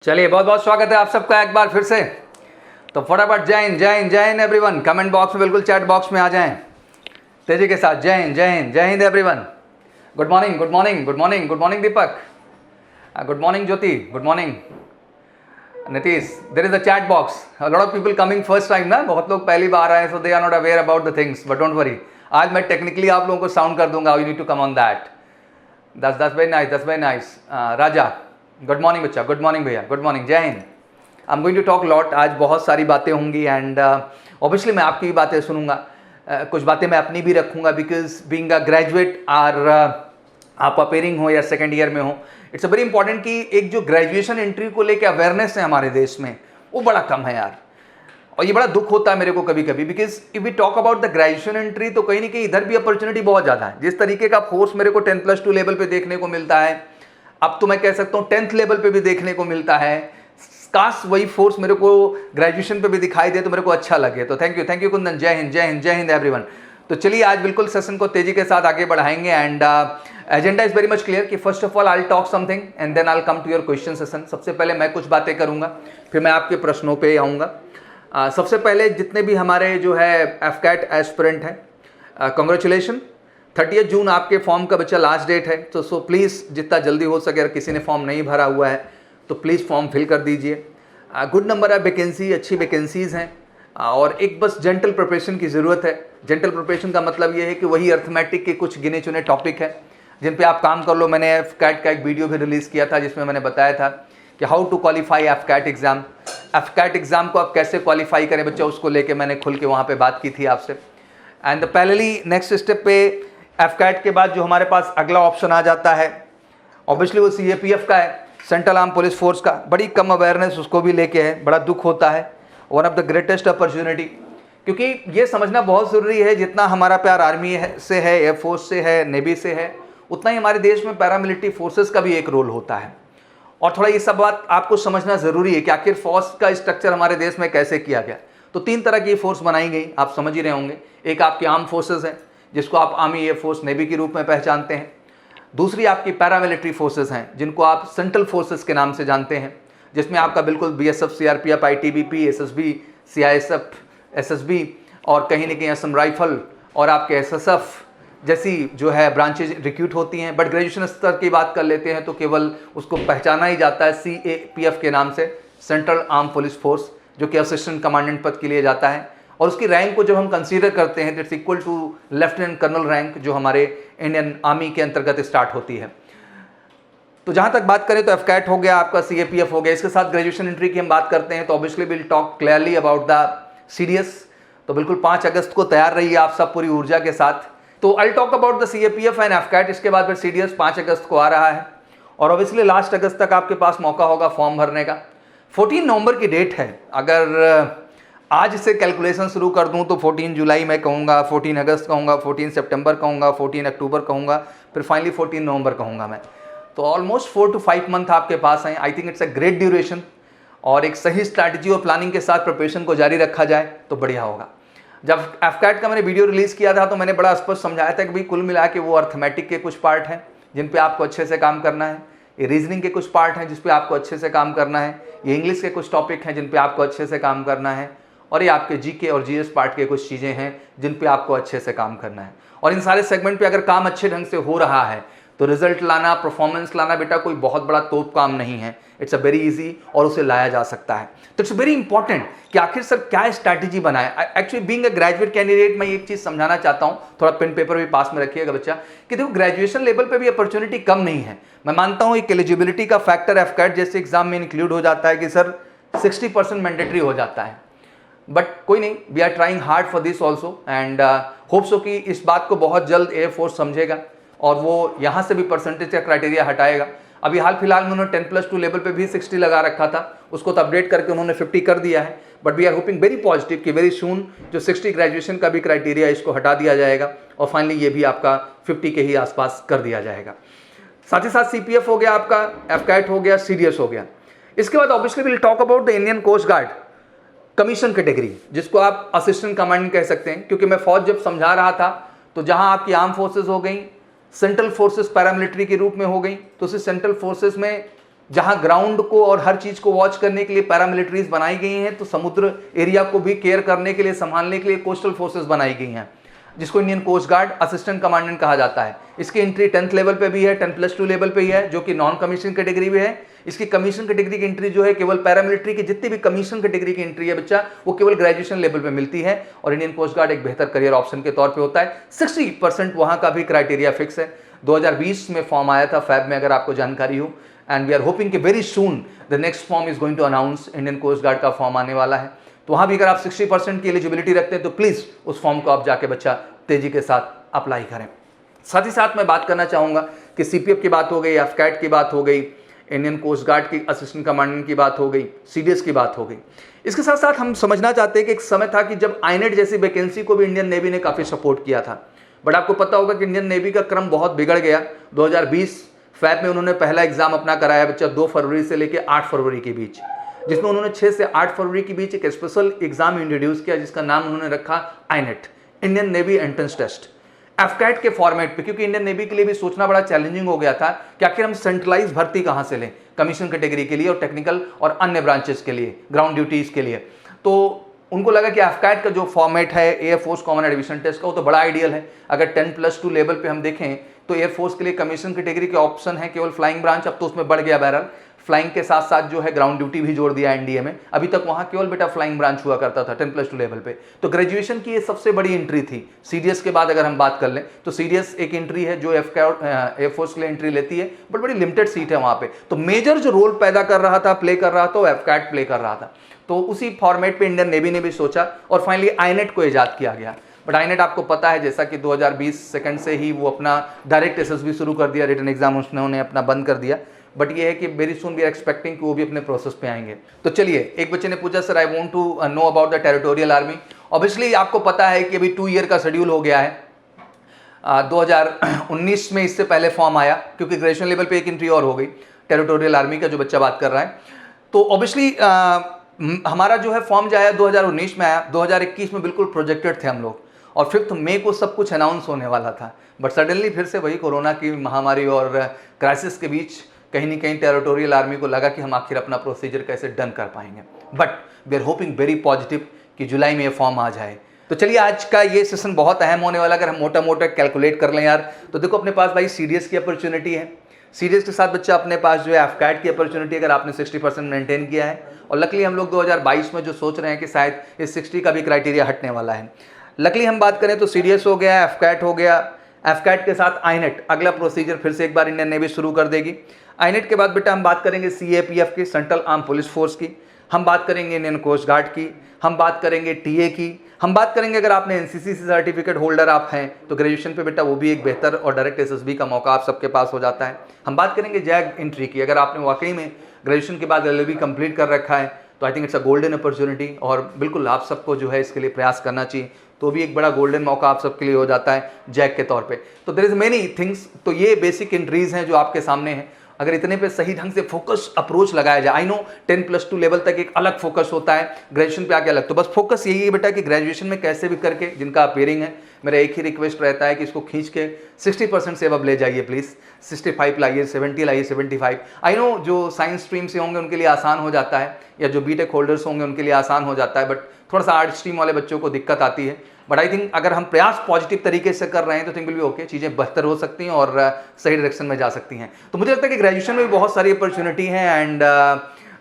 चलिए बहुत बहुत स्वागत है आप सबका एक बार फिर से। तो फटाफट जय हिंद जय हिंद जय हिंद एवरीवन। कमेंट बॉक्स में बिल्कुल चैट बॉक्स में आ जाएं तेजी के साथ। जय हिंद जय हिंद जय Hind everyone. Good morning good morning good morning good morning Deepak, good morning Jyoti, good morning Nitish. There is a chat box, a lot of people coming first time ना, बहुत लोग पहली बार आए, so they are not aware about the things, but don't worry, आज मैं technically आप लोगों को साउंड कर दूंगा। You need to come on that. This very nice, this very nice. Raja good morning बच्चा, गुड मॉर्निंग भैया, गुड मॉर्निंग, जय हिंद। I am going to talk lot, आज बहुत सारी बातें होंगी एंड ऑब्वियसली मैं आपकी भी बातें सुनूंगा, कुछ बातें मैं अपनी भी रखूंगा, because being a graduate are आप अपेयरिंग हो या सेकेंड ईयर में हो, इट्स अ वेरी इंपॉर्टेंट कि एक जो ग्रेजुएशन एंट्री को लेकर अवेयरनेस है हमारे देश में वो बड़ा कम है यार। और ये बड़ा दुख होता है मेरे को कभी कभी, because if we talk about the graduation entry तो कहीं ना कहीं इधर भी अपॉर्चुनिटी बहुत ज़्यादा है। जिस तरीके का फोर्स मेरे को 10+2 लेवल पे देखने को मिलता है, अब तो मैं कह सकता हूँ 10th लेवल पे भी देखने को मिलता है, काश वही फोर्स मेरे को ग्रेजुएशन पे भी दिखाई दे तो मेरे को अच्छा लगे। तो थैंक यू कुंदन। जय हिंद जय हिंद जय हिंद एवरीवन। तो चलिए आज बिल्कुल सेशन को तेजी के साथ आगे बढ़ाएंगे and agenda is very much clear कि first of all I will talk something and then I will come to your question session. सबसे पहले मैं कुछ बातें करूंगा, फिर मैं आपके प्रश्नों पे आऊँगा। सबसे पहले जितने भी हमारे जो है एफकैट एस्पिरेंट हैं, कॉन्ग्रेचुलेशन, 30 जून आपके फॉर्म का बच्चा लास्ट डेट है। तो सो प्लीज़ जितना जल्दी हो सके, अगर किसी ने फॉर्म नहीं भरा हुआ है तो प्लीज़ फॉर्म फिल कर दीजिए। गुड नंबर ऑफ वैकेंसी, अच्छी वैकेंसीज़ हैं और एक बस जेंटल प्रिपरेशन की ज़रूरत है। जेंटल प्रिपरेशन का मतलब ये है कि वही अर्थमेटिक के कुछ गिने चुने टॉपिक है जिन पे आप काम कर लो। मैंने एफकैट का एक वीडियो भी रिलीज़ किया था जिसमें मैंने बताया था कि how to qualify AFCAT exam. AFCAT exam को आप कैसे क्वालिफाई करें बच्चा, उसको लेके मैंने खुल के वहाँ पे बात की थी आपसे। एंड पैरेलली नेक्स्ट स्टेप पे एफकैट के बाद जो हमारे पास अगला ऑप्शन आ जाता है ऑब्वियसली वो CAPF का है, सेंट्रल आर्म पुलिस फोर्स का। बड़ी कम अवेयरनेस उसको भी लेके है, बड़ा दुख होता है। One of the greatest opportunity, क्योंकि ये समझना बहुत ज़रूरी है, जितना हमारा प्यार आर्मी से है, एयरफोर्स से है, नेवी से है, उतना ही हमारे देश में पैरामिलिट्री फोर्सेस का भी एक रोल होता है। और थोड़ा ये सब बात आपको समझना ज़रूरी है कि आखिर फोर्स का स्ट्रक्चर हमारे देश में कैसे किया गया। तो 3 तरह की फोर्स बनाई गई, आप समझ ही रहे होंगे। एक आपकी आर्म फोर्सेस है जिसको आप आर्मी, एयरफोर्स, नेवी के रूप में पहचानते हैं। दूसरी आपकी पैरामिलिट्री फोर्सेस हैं जिनको आप सेंट्रल फोर्सेस के नाम से जानते हैं, जिसमें आपका बिल्कुल BSF, CRPF, ITBP, SSB, CISF, SSB और कहीं ना कहीं असम राइफल और आपके SSF जैसी जो है ब्रांचेज रिक्रूट होती हैं। बट ग्रेजुएशन स्तर की बात कर लेते हैं तो केवल उसको पहचाना ही जाता है CAPF के नाम से, सेंट्रल आर्म पुलिस फोर्स, जो कि असिस्टेंट कमांडेंट पद के लिए जाता है। और उसकी रैंक को जब हम कंसीडर करते हैं it's equal to lieutenant colonel rank, जो हमारे इंडियन आर्मी के अंतर्गत स्टार्ट होती है। तो जहाँ तक बात करें तो एफकैट हो गया, आपका CAPF हो गया, इसके साथ ग्रेजुएशन एंट्री की हम बात करते हैं तो obviously will talk clearly about the CDS। तो बिल्कुल 5 अगस्त को तैयार रहिए आप सब पूरी ऊर्जा के साथ। तो I talk about the CAPF and AFCAT, इसके बाद फिर CDS 5 अगस्त को आ रहा है और ऑब्वियसली लास्ट अगस्त तक आपके पास मौका होगा फॉर्म भरने का। 14 नवंबर की डेट है। अगर आज से कैलकुलेशन शुरू कर दूं तो 14 जुलाई मैं कहूँगा, 14 अगस्त कहूँगा, 14 सितंबर कहूँगा, 14 अक्टूबर कहूँगा, फिर फाइनली 14 नवंबर कहूँगा मैं। तो ऑलमोस्ट 4 to 5 मंथ आपके पास हैं। आई think it's a great duration और एक सही स्ट्रैटेजी और प्लानिंग के साथ प्रिपरेशन को जारी रखा जाए तो बढ़िया होगा। जब एफकैट का मैंने वीडियो रिलीज़ किया था तो मैंने बड़ा स्पष्ट समझाया था कि भाई कुल मिला के वो अर्थमेटिक के कुछ पार्ट हैं जिन पे आपको अच्छे से काम करना है, ये रीजनिंग के कुछ पार्ट हैं जिस पे आपको अच्छे से काम करना है, ये इंग्लिश के कुछ टॉपिक हैं जिन पे आपको अच्छे से काम करना है, और ये आपके GK और GS पार्ट के कुछ चीज़ें हैं जिन पे आपको अच्छे से काम करना है। और इन सारे सेगमेंट पे अगर काम अच्छे ढंग से हो रहा है तो रिजल्ट लाना, परफॉर्मेंस लाना बेटा कोई बहुत बड़ा तोप काम नहीं है। इट्स अ वेरी इजी और उसे लाया जा सकता है। तो इट्स वेरी इंपॉर्टेंट कि आखिर सर क्या स्ट्रैटेजी बनाए। Actually being a graduate candidate मैं एक चीज़ समझाना चाहता हूँ, थोड़ा पेन पेपर भी पास में रखिएगा बच्चा, कि देखो ग्रेजुएशन लेवल पे भी अपॉर्चुनिटी कम नहीं है। मैं मानता हूँ एक एलिजिबिलिटी का फैक्टर एफकैट जैसे एग्जाम में इंक्लूड हो जाता है कि सर 60% मैंडेटरी हो जाता है, बट कोई नहीं, we are trying hard for this also and hope so कि इस बात को बहुत जल्द एयरफोर्स समझेगा और वो यहाँ से भी परसेंटेज का क्राइटेरिया हटाएगा। अभी हाल फिलहाल में उन्होंने 10+2 लेवल पे भी 60 लगा रखा था, उसको तो अपडेट करके उन्होंने 50 कर दिया है। But we are hoping very positive कि वेरी सून जो 60 ग्रेजुएशन का भी क्राइटेरिया इसको हटा दिया जाएगा और फाइनली ये भी आपका 50 के ही आसपास कर दिया जाएगा। साथ ही साथ CPF हो गया आपका, एफकैट हो गया, CDS हो गया। इसके बाद obviously will talk about the Indian coast guard commission category, जिसको आप असिस्टेंट कमांडेंट कह सकते हैं, क्योंकि मैं फौज जब समझा रहा था तो जहां आपकी आर्म फोर्सेस हो गई, सेंट्रल फोर्सेस पैरामिलिट्री के रूप में हो गई, तो उसी सेंट्रल फोर्सेस में जहां ग्राउंड को और हर चीज को वॉच करने के लिए पैरामिलिट्रीज बनाई गई हैं, तो समुद्र एरिया को भी केयर करने के लिए, संभालने के लिए कोस्टल फोर्सेस बनाई गई हैं, जिसको Indian coast guard assistant commandant कहा जाता है। इसकी एंट्री 10th लेवल पे भी है, 10+2 लेवल पे ही है, जो कि नॉन कमीशन कैटेगरी में है। इसकी कमीशन कैटेगरी की एंट्री जो है केवल पैरामिलिट्री की जितनी भी कमीशन कैटेगरी की एंट्री है बच्चा, वो केवल ग्रेजुएशन लेवल पे मिलती है, और इंडियन कोस्ट गार्ड एक बेहतर करियर ऑप्शन के तौर पे होता है। 60% वहां का भी क्राइटेरिया फिक्स है। 2020 में फॉर्म आया था फैब में, अगर आपको जानकारी हो, एंड वी आर होपिंग कि very soon the next form is going to announce, Indian coast guard का फॉर्म आने वाला है। तो वहां भी अगर आप 60% की एलिजिबिलिटी रखते हैं तो प्लीज उस फॉर्म को आप जाके बच्चा तेजी के साथ अप्लाई करें। साथ ही साथ मैं बात करना चाहूंगा कि सीपीएफ की बात हो गई, एफकैट की बात हो गई, इंडियन कोस्ट गार्ड की असिस्टेंट कमांडेंट की बात हो गई, सीडीएस की बात हो गई। इसके साथ साथ हम समझना चाहते हैं कि एक समय था कि जब आईनेट जैसी वैकेंसी को भी इंडियन नेवी ने काफी सपोर्ट किया था, बट आपको पता होगा कि इंडियन नेवी का क्रम बहुत बिगड़ गया। 2020 फैब में उन्होंने पहला एग्जाम अपना कराया बच्चा 2 फरवरी से लेकर 8 फरवरी के बीच, जिसमें उन्होंने 6 से 8 फरवरी के बीच एक स्पेशल एग्जाम इंट्रोड्यूस किया, जिसका नाम उन्होंने रखा INET, Indian navy entrance test, AFCAT के फॉर्मेट पे, क्योंकि इंडियन नेवी के लिए भी सोचना बड़ा चैलेंजिंग हो गया था कि आखिर हम सेंट्रलाइज भर्ती कहां से लें कमीशन कैटेगरी के लिए और टेक्निकल और अन्य ब्रांचेस के लिए, ग्राउंड ड्यूटीज के लिए। तो उनको लगा कि एफकैट का जो फॉर्मेट है एयरफोर्स कॉमन एडमिशन टेस्ट का, वो तो बड़ा आइडियल है। अगर 10+2 लेवल पे हम देखें तो एयरफोर्स के लिए कमीशन कैटेगरी के ऑप्शन है केवल फ्लाइंग ब्रांच, अब तो उसमें बढ़ गया बहरहाल, फ्लाइंग के साथ साथ जो है ग्राउंड ड्यूटी भी जोड़ दिया एनडीए में। अभी तक वहां केवल बेटा फ्लाइंग ब्रांच हुआ करता था 10+2 लेवल पे। तो ग्रेजुएशन की ये सबसे बड़ी एंट्री थी। सीडीएस के बाद अगर हम बात कर लें तो सीडीएस एक एंट्री है जो एयरफोर्स के लिए एंट्री लेती है, बट बड़ी लिमिटेड सीट है वहां पे। तो मेजर जो रोल पैदा कर रहा था, प्ले कर रहा था, वो एफकैट प्ले कर रहा था। तो उसी फॉर्मेट पे इंडियन नेवी ने भी सोचा और फाइनली आईनेट को इजाद किया गया। बट आईनेट आपको पता है जैसा कि 2020 सेकंड से ही वो अपना डायरेक्ट एसएसबी शुरू कर दिया, रिटन एग्जाम उन्होंने अपना बंद कर दिया। बट ये है कि very soon we are expecting कि वो भी अपने प्रोसेस पे आएंगे। तो चलिए, एक बच्चे ने पूछा sir I want to know about the territorial army. Obviously आपको पता है कि अभी 2 ईयर का शेड्यूल हो गया है। 2019 में इससे पहले फॉर्म आया, क्योंकि ग्रेजुएशन लेवल पे एक एंट्री और हो गई टेरिटोरियल आर्मी का जो बच्चा बात कर रहा है। तो ऑब्वियसली हमारा जो है फॉर्म जो आया 2019 में आया, 2021 में बिल्कुल प्रोजेक्टेड थे हम लोग, और 5 मई को सब कुछ अनाउंस होने वाला था। बट सडनली फिर से वही कोरोना की महामारी और क्राइसिस के बीच कहीं ना कहीं टेरिटोरियल आर्मी को लगा कि हम आखिर अपना प्रोसीजर कैसे डन कर पाएंगे। But we are hoping very positive कि जुलाई में ये फॉर्म आ जाए। तो चलिए, आज का ये सेशन बहुत अहम होने वाला। अगर हम मोटा मोटा कैलकुलेट कर लें यार, तो देखो अपने पास भाई सीडीएस की अपॉर्चुनिटी है, सीडीएस के साथ बच्चा अपने पास जो है एफकैट की अपॉर्चुनिटी, अगर आपने 60% मेंटेन किया है, और लकली हम लोग 2022 में जो सोच रहे हैं कि शायद इस 60 का भी क्राइटेरिया हटने वाला है। लकली हम बात करें तो सीडीएस हो गया, एफकैट हो गया, एफकैट के साथ आईनेट, अगला प्रोसीजर फिर से एक बार इंडियन नेवी शुरू कर देगी। आईनेट के बाद बेटा हम बात करेंगे सीएपीएफ की, सेंट्रल आर्म पुलिस फोर्स की, हम बात करेंगे इंडियन कोस्ट गार्ड की, हम बात करेंगे टीए की, हम बात करेंगे अगर आपने एनसीसी से सर्टिफिकेट होल्डर आप हैं तो ग्रेजुएशन पे बेटा वो भी एक बेहतर और डायरेक्ट एसएसबी का मौका आप सबके पास हो जाता है। हम बात करेंगे जैग एंट्री की, अगर आपने वाकई में ग्रेजुएशन के बाद एलएलबी कंप्लीट कर रखा है तो आई think it's a golden opportunity, और बिल्कुल आप सबको जो है इसके लिए प्रयास करना चाहिए। तो भी एक बड़ा गोल्डन मौका आप सबके लिए हो जाता है जैक के तौर पे। तो देयर इज मेनी थिंग्स। तो ये बेसिक एंट्रीज हैं जो आपके सामने हैं। अगर इतने पे सही ढंग से फोकस अप्रोच लगाया जाए, आई नो 10+2 लेवल तक एक अलग फोकस होता है, ग्रेजुएशन पे आके अलग, तो बस फोकस यही है बेटा कि ग्रेजुएशन में कैसे भी करके जिनका अपेयरिंग है, मेरा एक ही रिक्वेस्ट रहता है कि इसको खींच के 60% से अब ले जाइए प्लीज, 65 लाइए, 70 लाइए, 75। आई नो जो साइंस स्ट्रीम से होंगे उनके लिए आसान हो जाता है, या जो बीटेक होल्डर्स होंगे उनके लिए आसान हो जाता है, बट थोड़ा सा आर्ट स्ट्रीम वाले बच्चों को दिक्कत आती है। बट आई थिंक अगर हम प्रयास पॉजिटिव तरीके से कर रहे हैं तो थिंक विल बी ओके, चीज़ें बेहतर हो सकती हैं और सही डायरेक्शन में जा सकती हैं। तो मुझे लगता है कि ग्रेजुएशन में भी बहुत सारी अपॉर्चुनिटी है। And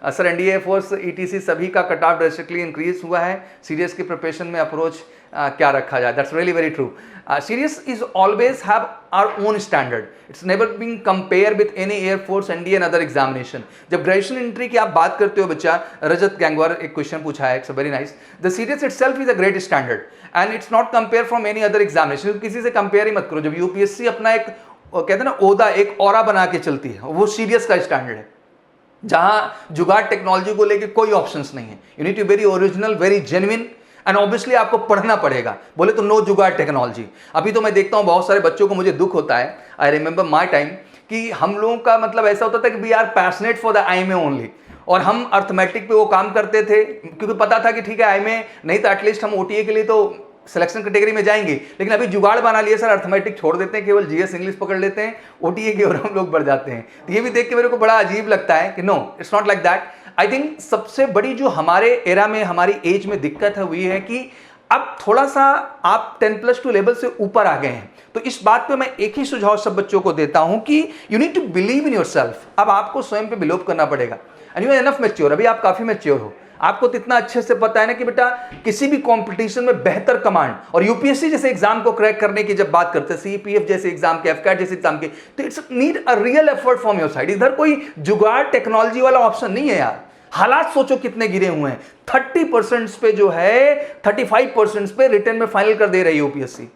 sir NDA force etc सभी का कट ऑफ ड्रेस्टिकली इंक्रीज हुआ है। सीडीएस की प्रिपरेशन में अप्रोच क्या रखा जाए, that's really very true. CDS is always have our own standard, it's never been compare with any air force NDA and other examination. जब ग्रेजुएशन एंट्री की आप बात करते हो बच्चा, रजत गैंगवार एक क्वेश्चन पूछा है, it's very nice. The CDS itself is a great standard and it's not compare from any other examination. किसी से कंपेयर ही मत करो। जब यूपीएससी अपना एक कहते हैं ना ओहदा, एक ऑरा बना के चलती है, वो सीडीएस का स्टैंडर्ड है, जहां जुगाड़ टेक्नोलॉजी को लेके कोई ऑप्शंस नहीं है। You need to very original, very genuine, and obviously आपको पढ़ना पड़ेगा। बोले तो नो जुगाड़ टेक्नोलॉजी। अभी तो मैं देखता हूं बहुत सारे बच्चों को, मुझे दुख होता है, आई रिमेंबर माई टाइम, कि हम लोगों का मतलब ऐसा होता था कि we are passionate for the IMA only, और हम अर्थमेटिक पे वो काम करते थे क्योंकि पता था कि ठीक है आईएमए नहीं तो एटलीस्ट हम ओटीए के लिए तो सिलेक्शन कैटेगरी में जाएंगे, लेकिन अभी जुगाड़ बना लिया सर, अर्थमेटिक छोड़ देते हैं, केवल जीएस इंग्लिश पकड़ लेते हैं, ओटीए की ओर हम लोग बढ़ जाते हैं। तो ये भी देख के मेरे को बड़ा अजीब लगता है कि no, it's not like that. I think सबसे बड़ी जो हमारे एरा में, हमारी एज में दिक्कत है वो ये है कि अब थोड़ा सा आप 10+2 लेवल से ऊपर आ गए हैं। तो इस बात पे मैं एक ही सुझाव सब बच्चों को देता हूं कि you need to believe in yourself. अब आपको स्वयं पे बिलीव करना पड़ेगा, and you are enough mature. अभी आप काफी मैच्योर हो, आपको तो इतना अच्छे से पता है ना कि बेटा किसी भी कंपटीशन में बेहतर कमांड, और यूपीएससी जैसे एग्जाम को क्रैक करने की जब बात करते हैं, सीपीएफ जैसे एग्जाम के, एफकैट जैसे एग्जाम के, तो it's need a real effort from your side. इधर कोई जुगाड़ टेक्नोलॉजी वाला ऑप्शन नहीं है यार। हालात सोचो कितने गिरे हुए हैं, 30% पे जो है 35% पे रिटर्न में फाइनल कर दे रही है यूपीएससी।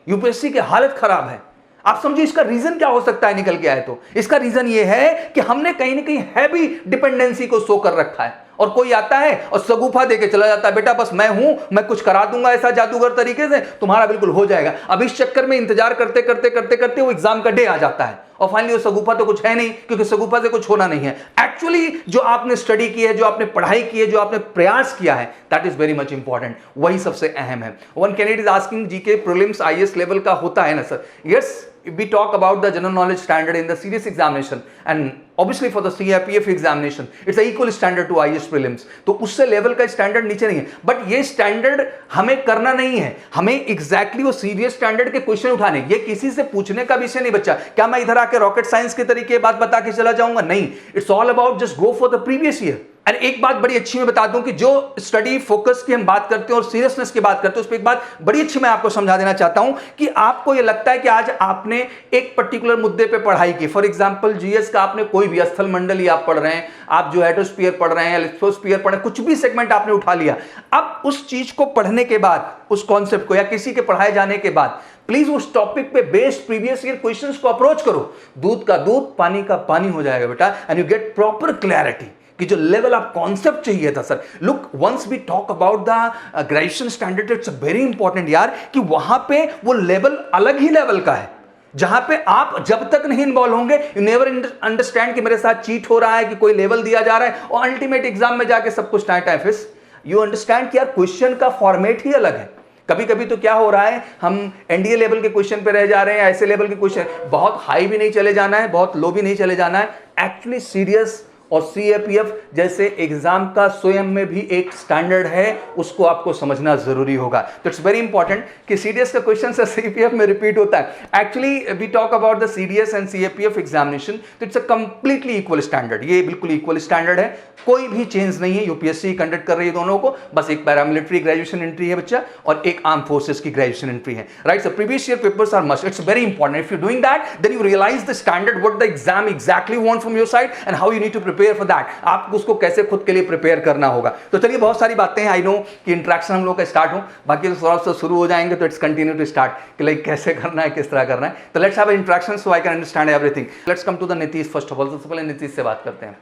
यूपीएससी की हालत खराब है। आप समझिए इसका रीजन क्या हो सकता है निकल के आए तो। इसका रीजन ये है कि हमने कहीं ना कहीं हैवी डिपेंडेंसी को शो कर रखा है, और कोई आता है और सगुफा देके चला जाता है, बेटा बस मैं हूं, मैं कुछ करा दूंगा ऐसा जादूगर तरीके से, तुम्हारा बिल्कुल हो जाएगा। अब इस चक्कर में इंतजार करते करते करते करते वो एग्जाम का डे आ जाता है, और फाइनली वो सगुफा तो कुछ है नहीं, क्योंकि सगुफा से कुछ होना नहीं है। एक्चुअली जो आपने स्टडी की है, जो आपने पढ़ाई की है, जो आपने प्रयास किया है, that is very much important, वही सबसे अहम है। One candidate is asking GK prelims IAS level का होता है ना sir? Yes, we talk about the general knowledge standard in the serious examination, and obviously for the CIPF examination it's a equal standard to IAS prelims, तो उससे level का standard नीचे नहीं है। बट ये स्टैंडर्ड हमें करना नहीं है, हमें एग्जैक्टली वो सीरियस स्टैंडर्ड के क्वेश्चन उठाने, ये किसी से पूछने का विषय नहीं बच्चा। क्या मैं इधर आके रॉकेट साइंस के तरीके बात बता के चला जाऊंगा? नहीं, it's all about just go for the previous year. और एक बात बड़ी अच्छी मैं बता दूं कि जो स्टडी फोकस की हम बात करते हैं और सीरियसनेस की बात करते हैं, उस पर एक बात बड़ी अच्छी मैं आपको समझा देना चाहता हूं कि आपको यह लगता है कि आज आपने एक पर्टिकुलर मुद्दे पे पढ़ाई की, फॉर एग्जांपल जीएस का आपने कोई भी स्थल मंडली आप पढ़ रहे हैं, आप जो एटोस्फीयर पढ़ रहे हैं, लिथोस्फीयर पढ़ रहे हैं, कुछ भी सेगमेंट आपने उठा लिया। अब उस चीज को पढ़ने के बाद, उस कॉन्सेप्ट को या किसी के पढ़ाए जाने के बाद, प्लीज उस टॉपिक पे बेस्ड प्रीवियस ईयर क्वेश्चंस को अप्रोच करो। दूध का दूध, पानी का पानी हो जाएगा बेटा, and you get proper clarity कि जो लेवल आप कॉन्सेप्ट चाहिए था sir. Look, once we talk about the graduation standard, it's very important यार कि वहां पे वो लेवल अलग ही लेवल का है, जहां पे आप जब तक नहीं इन्वॉल्व होंगे, यू नेवर अंडरस्टैंड कि मेरे साथ चीट हो रहा है, कि कोई लेवल दिया जा रहा है, और अल्टीमेट एग्जाम में जाके सब कुछ टाइम फिस। यू अंडरस्टैंड कि यार क्वेश्चन का फॉर्मेट ही अलग है। कभी कभी तो क्या हो रहा है, हम एनडीए लेवल के क्वेश्चन पे रह जा रहे हैं, ऐसे लेवल के क्वेश्चन, बहुत हाई भी नहीं चले जाना है, बहुत लो भी नहीं चले जाना है। एक्चुअली सीरियस और सीएपीएफ जैसे एग्जाम का स्वयं में भी एक स्टैंडर्ड है, उसको आपको समझना जरूरी होगा। तो इट्स वेरी इंपॉर्टेंट कि सीडीएस का क्वेश्चन से सीपीएफ में रिपीट होता है। Actually we talk about the CDS and CAPF examination, तो it's a completely equal standard. ये बिल्कुल इक्वल स्टैंडर्ड है, कोई भी चेंज नहीं है। यूपीएससी कंडक्ट कर रही है दोनों को, बस एक पैरामिलिट्री ग्रेजुएशन एंट्री है बच्चा, और एक आर्म फोर्सेस की ग्रेजुएशन एंट्री है, right? So previous year papers are must, it's very important. If you doing that, then you realize the standard, what the exam exactly want from your side, and how you need to prepare for that. आपको उसको कैसे खुद के लिए prepare करना होगा। तो चलिए, बहुत सारी बातें हैं, आई नो कि इंटरेक्शन हम लोग का स्टार्ट हो, बाकी तो थोड़ा सा शुरू हो जाएंगे, तो इट्स कंटिन्यू टू स्टार्ट कि लाइक कैसे करना है, किस तरह करना है। तो let's have interaction so I can understand everything. Let's come to the Nitish first of all. सबसे पहले नीतीश से बात करते हैं।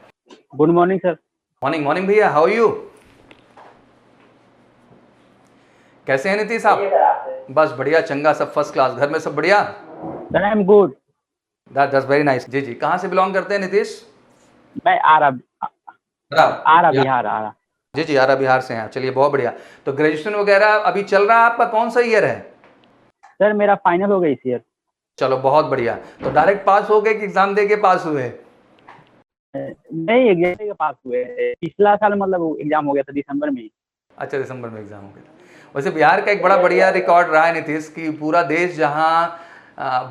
Good morning sir. Morning morning भैया, हाउ आर यू? कैसे हैं नीतीश आप? बस बढ़िया, चंगा, सब फर्स्ट क्लास। घर में सब बढ़िया? Sir I am good. That's very nice. जी जी, कहाँ से बिलोंग करते हैं नीतीश? मैं आरा बिहार। जी जी, आरा बिहार से हैं। चलिए, बहुत बढ़िया। तो ग्रेजुएशन वगैरह अभी चल रहा है आपका, कौन सा ईयर है? सर मेरा फाइनल हो गया इस ईयर। चलो बहुत बढ़िया। तो डायरेक्ट पास हो गए कि एग्जाम दे के पास हुए? नहीं, एग्जाम के पास हुए। पिछला साल मतलब एग्जाम हो गया था दिसंबर में। अच्छा, दिसंबर में एग्जाम हो गया था। वैसे बिहार का एक बड़ा बढ़िया रिकॉर्ड रहा है नीतीश कि पूरा देश जहाँ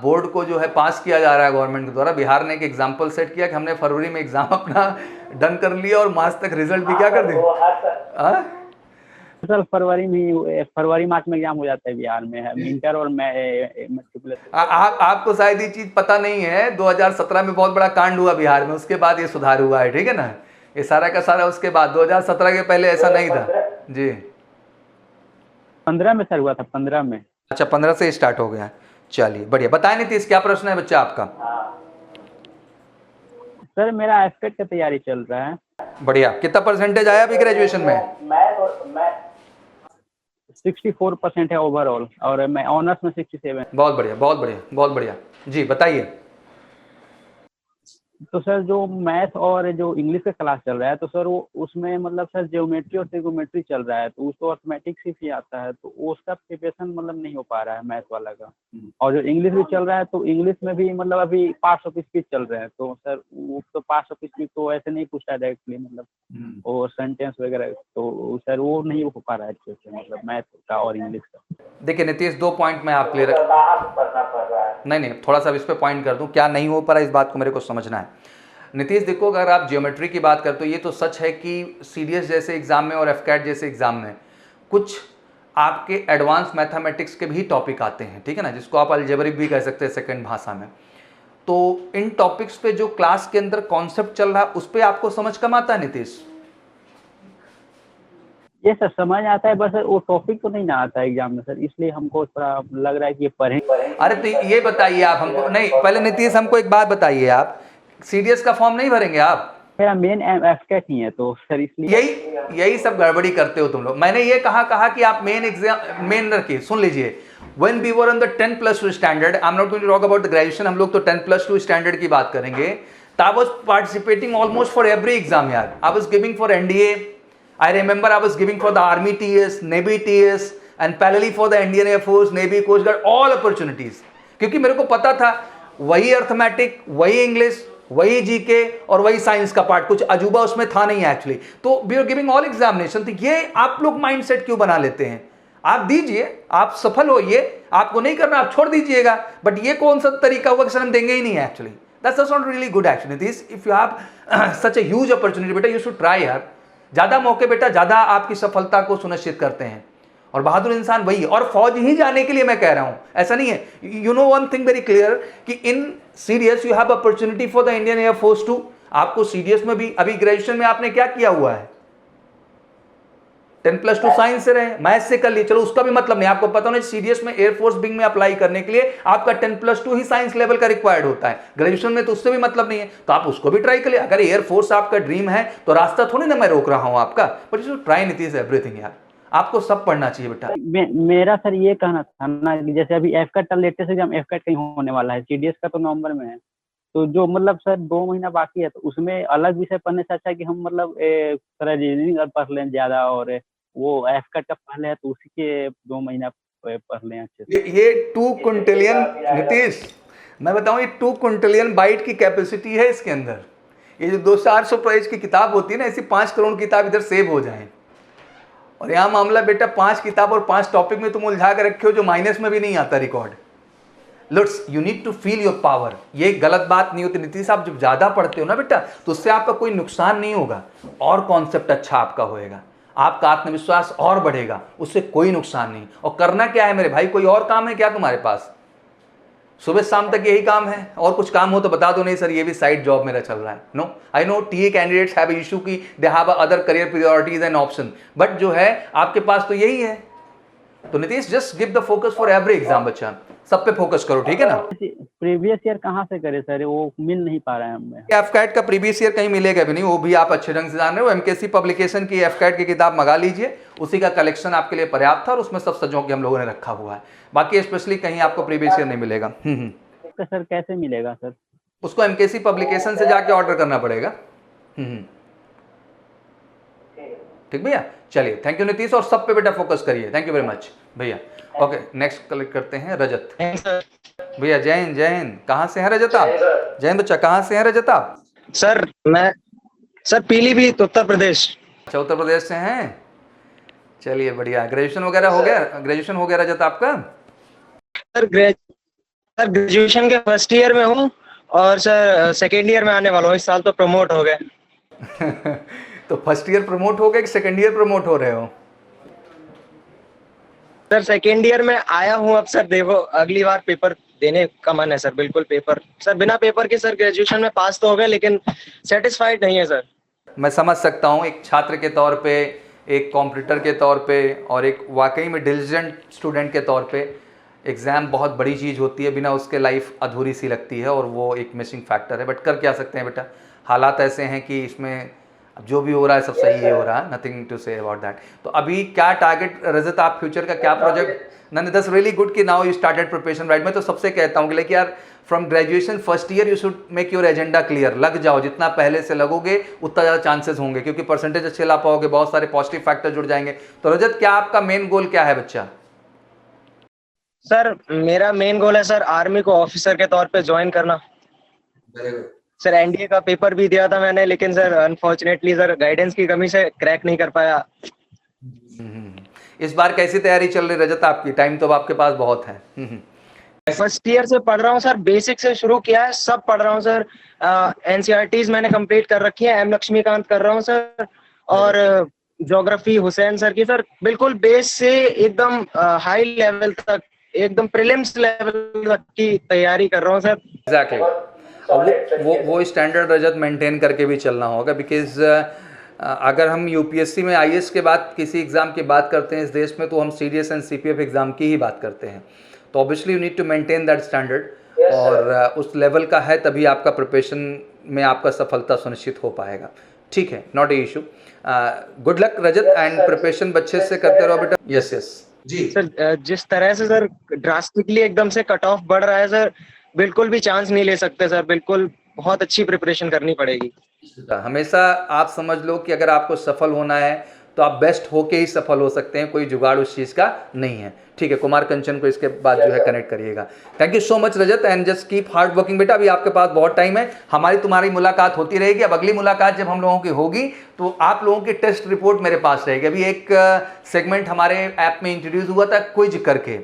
बोर्ड को जो है पास किया जा रहा है गवर्नमेंट के द्वारा, बिहार ने एक एग्जाम्पल सेट किया कि हमने फरवरी में एग्जाम अपना डन कर लिया और मार्च तक रिजल्ट भी क्या कर दिया। सर फरवरी मार्च में एग्जाम हो जाता है बिहार में, इंटर और मैट्रिकुलेशन। आपको शायद ये चीज पता नहीं है, 2017 में बहुत बड़ा कांड हुआ बिहार में, उसके बाद ये सुधार हुआ है, ठीक है ना? ये सारा का सारा उसके बाद, 2017 के पहले ऐसा नहीं था जी। 15 में सर हुआ था, 15 में। अच्छा, 15 से स्टार्ट हो गया। चलिए बढ़िया। बताएं नीतीश, क्या प्रश्न है बच्चा आपका? सर मेरा एफकेट का तैयारी चल रहा है। बढ़िया। कितना परसेंटेज आया अभी ग्रेजुएशन में? 64% है ओवरऑल, और मैं ऑनर्स में 67। बहुत बढ़िया, बहुत बढ़िया, बहुत बढ़िया। जी बताइए। तो सर जो मैथ और जो इंग्लिश का क्लास चल रहा है तो सर वो उसमें मतलब सर ज्योमेट्री और ट्रिगोमेट्री चल रहा है तो उसको अर्थमेटिक्स ही आता है तो वो उसका प्रिपरेशन मतलब नहीं हो पा रहा है मैथ वाला का। और जो इंग्लिश भी चल रहा है तो इंग्लिश में भी मतलब अभी पार्ट्स ऑफ स्पीच चल रहे हैं तो सर वो तो पार्ट्स ऑफ स्पीच तो ऐसे नहीं पूछता है डायरेक्टली मतलब वो सेंटेंस वगैरह तो सर वो नहीं हो पा रहा है अच्छे से मतलब मैथ का और इंग्लिश का। देखिए नीतीश, 2 पॉइंट मैं आप क्लियर नहीं, थोड़ा सा इस पे पॉइंट कर दूं, क्या नहीं हो पा रहा है इस बात को मेरे को समझना है। नीतीश देखो, अगर आप ज्योमेट्री की बात करते हो, ये तो सच है कि सीडीएस जैसे एग्जाम में और एफकैट जैसे एग्जाम में कुछ आपके एडवांस मैथमेटिक्स के भी टॉपिक आते हैं, ठीक है ना, जिसको आप अलजेब्रिक भी कह सकते हैं सेकंड भाषा में। तो इन टॉपिक्स पे जो क्लास के अंदर कॉन्सेप्ट चल रहा है उस पर आपको समझ कम आता है नीतीश? ये सर समझ आता है बस सर वो टॉपिक तो नहीं ना आता है एग्जाम में सर इसलिए हमको थोड़ा लग रहा है कि ये पढ़ें। अरे तो ये बताइए आप हमको, नहीं पहले नीतीश हमको एक बात बताइए, आप सीडीएस का फॉर्म नहीं भरेंगे आप? मेरा मेन एफकेट ही है तो सर इसलिए यही सब गड़बड़ी करते हो तुम लोग। मैंने ये कहा कि आप मेन एग्जाम मेन रखिए। सुन लीजिए, when we were on the 10+2 standard, I'm not going to talk about the graduation, हम लोग तो 10+2 standard की बात करेंगे, तो I was participating almost for every exam यार। I was giving for NDA, I remember I was giving for the Army TS, Navy TS and parallelly for the Indian Air Force, Navy, Coast Guard, all opportunities, क्योंकि मेरे को पता था वही arithmetic, वही English, वही GK और वही साइंस का पार्ट, कुछ अजूबा उसमें था नहीं एक्चुअली। तो we are giving all examination. तो ये आप लोग माइंडसेट क्यों बना लेते हैं? आप दीजिए, आप सफल होइए, आपको नहीं करना आप छोड़ दीजिएगा, बट ये कौन सा तरीका हुआ कि सर हम देंगे ही नहीं actually? That's not really good actually. This if you have such a huge opportunity बेटा, यू शुड ट्राई यार। ज्यादा मौके बेटा ज्यादा आपकी सफलता को सुनिश्चित करते हैं, और बहादुर इंसान वही है। और फौज ही जाने के लिए मैं कह रहा हूं, ऐसा नहीं है। You know one thing very clear कि in CDS you have opportunity for the Indian airforce too. आपको सीडीएस में भी, अभी ग्रेजुएशन में आपने क्या किया हुआ है? 10+2 साइंस से रहे, मैथ से कर लिए, चलो उसका भी मतलब नहीं। आपको पता होना सीडीएस में एयरफोर्स विंग में अप्लाई करने के लिए आपका 10+2 ही साइंस लेवल का रिक्वायर्ड होता है। ग्रेजुएशन में तो उससे भी मतलब नहीं है, तो आप उसको भी ट्राई करिए। अगर एयरफोर्स आपका ड्रीम है तो रास्ता थोड़ी ना मैं रोक रहा हूं आपका, but you try Nitish everything यार। आपको सब पढ़ना चाहिए बेटा। मेरा सर ये कहना था ना कि जैसे अभी एफकेट लेटेस्ट एग्जाम एफकेट कहीं होने वाला है, सीडीएस का तो नवंबर में है, तो जो मतलब सर 2 महीना बाकी है तो उसमें अलग विषय पढ़ने से अच्छा है कि हम मतलब थोड़ा रीजनिंग पढ़ लें ज्यादा, और वो एफकेट का पहले है तो उसी के 2 महीना पढ़ लें अच्छे से। ये 2 क्विंटिलियन नीतीश, मैं बताऊं, ये 2 क्विंटिलियन बाइट की कैपेसिटी है इसके अंदर। ये जो 200-400 पेज की किताब होती है ना, ऐसी 5 करोड़ किताब इधर सेव हो जाए। और यहाँ मामला बेटा 5 किताब और 5 टॉपिक में तुम उलझा के रखे हो जो माइनस में भी नहीं आता रिकॉर्ड। लुट्स, you need to feel your power. ये गलत बात नहीं होती नीतीश, आप जब ज्यादा पढ़ते हो ना बेटा तो उससे आपका कोई नुकसान नहीं होगा, और कॉन्सेप्ट अच्छा आपका होएगा, आपका आत्मविश्वास और बढ़ेगा, उससे कोई नुकसान नहीं। और करना क्या है मेरे भाई, कोई और काम है क्या तुम्हारे पास? सुबह शाम तक यही काम है? और कुछ काम हो तो बता दो, नहीं सर ये भी साइड जॉब मेरा चल रहा है। No, I know TA candidates have issue की they have other career priorities and option, but जो है आपके पास तो यही है। तो Nitish just give the focus for every exam, बच्चा सब पे फोकस करो, ठीक है ना? प्रीवियस ईयर कहाँ से करे सर, वो मिल नहीं पा रहा है हमें। एफकैट का प्रीवियस ईयर कहीं मिलेगा भी नहीं, वो भी आप अच्छे ढंग से जान रहे हो। एमकेसी पब्लिकेशन की एफकैट की किताब मंगा लीजिए, उसी का कलेक्शन आपके लिए पर्याप्त था और उसमें सब सजों के हम लोगों ने रखा हुआ है। बाकी स्पेशली कहीं आपको प्रीवियस ईयर नहीं मिलेगा। सर कैसे मिलेगा सर? उसको एमकेसी पब्लिकेशन से जाके ऑर्डर करना पड़ेगा। ठीक भैया, चलिए थैंक यू नीतीश, और सब पे बेटा फोकस करिए। थैंक यू वेरी मच भैया। ओके, नेक्स्ट कलेक्ट करते हैं रजत भैया। जय हिंद, जय हिंद। कहाँ से हैं रजत आप? जय हिंद बच्चा, कहाँ से हैं रजत आप? सर मैं सर पीलीभीत उत्तर प्रदेश। अच्छा, उत्तर प्रदेश से हैं, चलिए बढ़िया। ग्रेजुएशन वगैरह हो गया? ग्रेजुएशन हो गया रजत आपका? सर ग्रेजुएशन के फर्स्ट ईयर में हूँ, और सर सेकेंड ईयर में आने वाला हूँ। इस साल तो प्रमोट हो गए। तो फर्स्ट ईयर प्रमोट हो गए कि सेकेंड ईयर प्रमोट हो रहे हो? सर सेकेंड ईयर में आया हूँ अब। सर देखो अगली बार पेपर देने का मन है सर, बिल्कुल पेपर। सर बिना पेपर के सर ग्रेजुएशन में पास तो हो गए, लेकिन सेटिस्फाइड नहीं है सर। मैं समझ सकता हूँ, एक छात्र के तौर पे, एक कॉम्पिटिटर के तौर पे, और एक वाकई में डिलिजेंट स्टूडेंट के तौर पे एग्ज़ाम बहुत बड़ी चीज़ होती है, बिना उसके लाइफ अधूरी सी लगती है, और वो एक मिसिंग फैक्टर है। बट कर क्या सकते हैं बेटा, हालात ऐसे हैं कि इसमें अब जो भी हो रहा है सब सही ही हो रहा है, nothing to say about that. तो अभी क्या टारगेट रजत, आप फ्यूचर का क्या प्रोजेक्ट? नहीं, दैट्स रियली गुड कि now you started preparation, right. मैं तो सबसे कहता हूँ कि लाइक यार from graduation first year you should make your agenda clear, लग जाओ, जितना पहले से लगोगे उतना ज़्यादा चांसेस होंगे, क्योंकि परसेंटेज अच्छे ला पाओगे, बहुत सारे पॉजिटिव फैक्टर जुड़ जाएंगे। तो रजत, क्या आपका मेन गोल क्या है बच्चा? सर मेरा मेन गोल है सर आर्मी को ऑफिसर के तौर पे ज्वाइन करना। Very good. सर एनडीए का पेपर भी दिया था मैंने, लेकिन सर अनफॉर्चुनेटली सर गाइडेंस की कमी से क्रैक नहीं कर पाया। इस बार कैसी तैयारी चल रही रजत आपकी? टाइम तो अब आपके पास बहुत है। फर्स्ट ईयर से पढ़ रहा हूँ सर, बेसिक से शुरू किया है, सब पढ़ रहा हूँ सर। एनसीईआरटीज मैंने कंप्लीट कर रखी है, एम लक्ष्मीकांत कर रहा हूँ सर, और ज्योग्राफी हुसैन सर की, सर बिल्कुल बेस से एकदम हाई लेवल तक, एकदम प्रीलिम्स लेवल तक की तैयारी कर रहा हूँ सर। एग्जैक्टली। वो स्टैंडर्ड रजत मेंटेन करके भी चलना होगा, बिकॉज अगर हम यूपीएससी में आईएएस के बाद किसी एग्ज़ाम की बात करते हैं इस देश में, तो हम सीडीएस एंड सीपीएफ एग्ज़ाम की ही बात करते हैं। तो obviously you need to maintain that standard, और उस लेवल का है तभी आपका प्रिपरेशन में आपका सफलता सुनिश्चित हो पाएगा। ठीक है, not a issue. Good luck Rajat, and preparation बच्चे से करते रहो बेटा। यस यस जी सर जिस तरह से सर ड्रास्टिकली एकदम से कट ऑफ बढ़ रहा है सर, बिल्कुल भी चांस नहीं ले सकते सर, बिल्कुल बहुत अच्छी प्रिपरेशन करनी पड़ेगी। हमेशा आप समझ लो कि अगर आपको सफल होना है तो आप बेस्ट होके ही सफल हो सकते हैं, कोई जुगाड़ उस चीज़ का नहीं है। ठीक है, कुमार कंचन को इसके बाद जो है कनेक्ट करिएगा। Thank you so much Rajat, and just keep hard working बेटा। अभी आपके पास बहुत टाइम है, हमारी तुम्हारी मुलाकात होती रहेगी। अब अगली मुलाकात जब हम लोगों की होगी तो आप लोगों की टेस्ट रिपोर्ट मेरे पास रहेगी। अभी एक सेगमेंट हमारे ऐप में इंट्रोड्यूस हुआ था क्विज करके,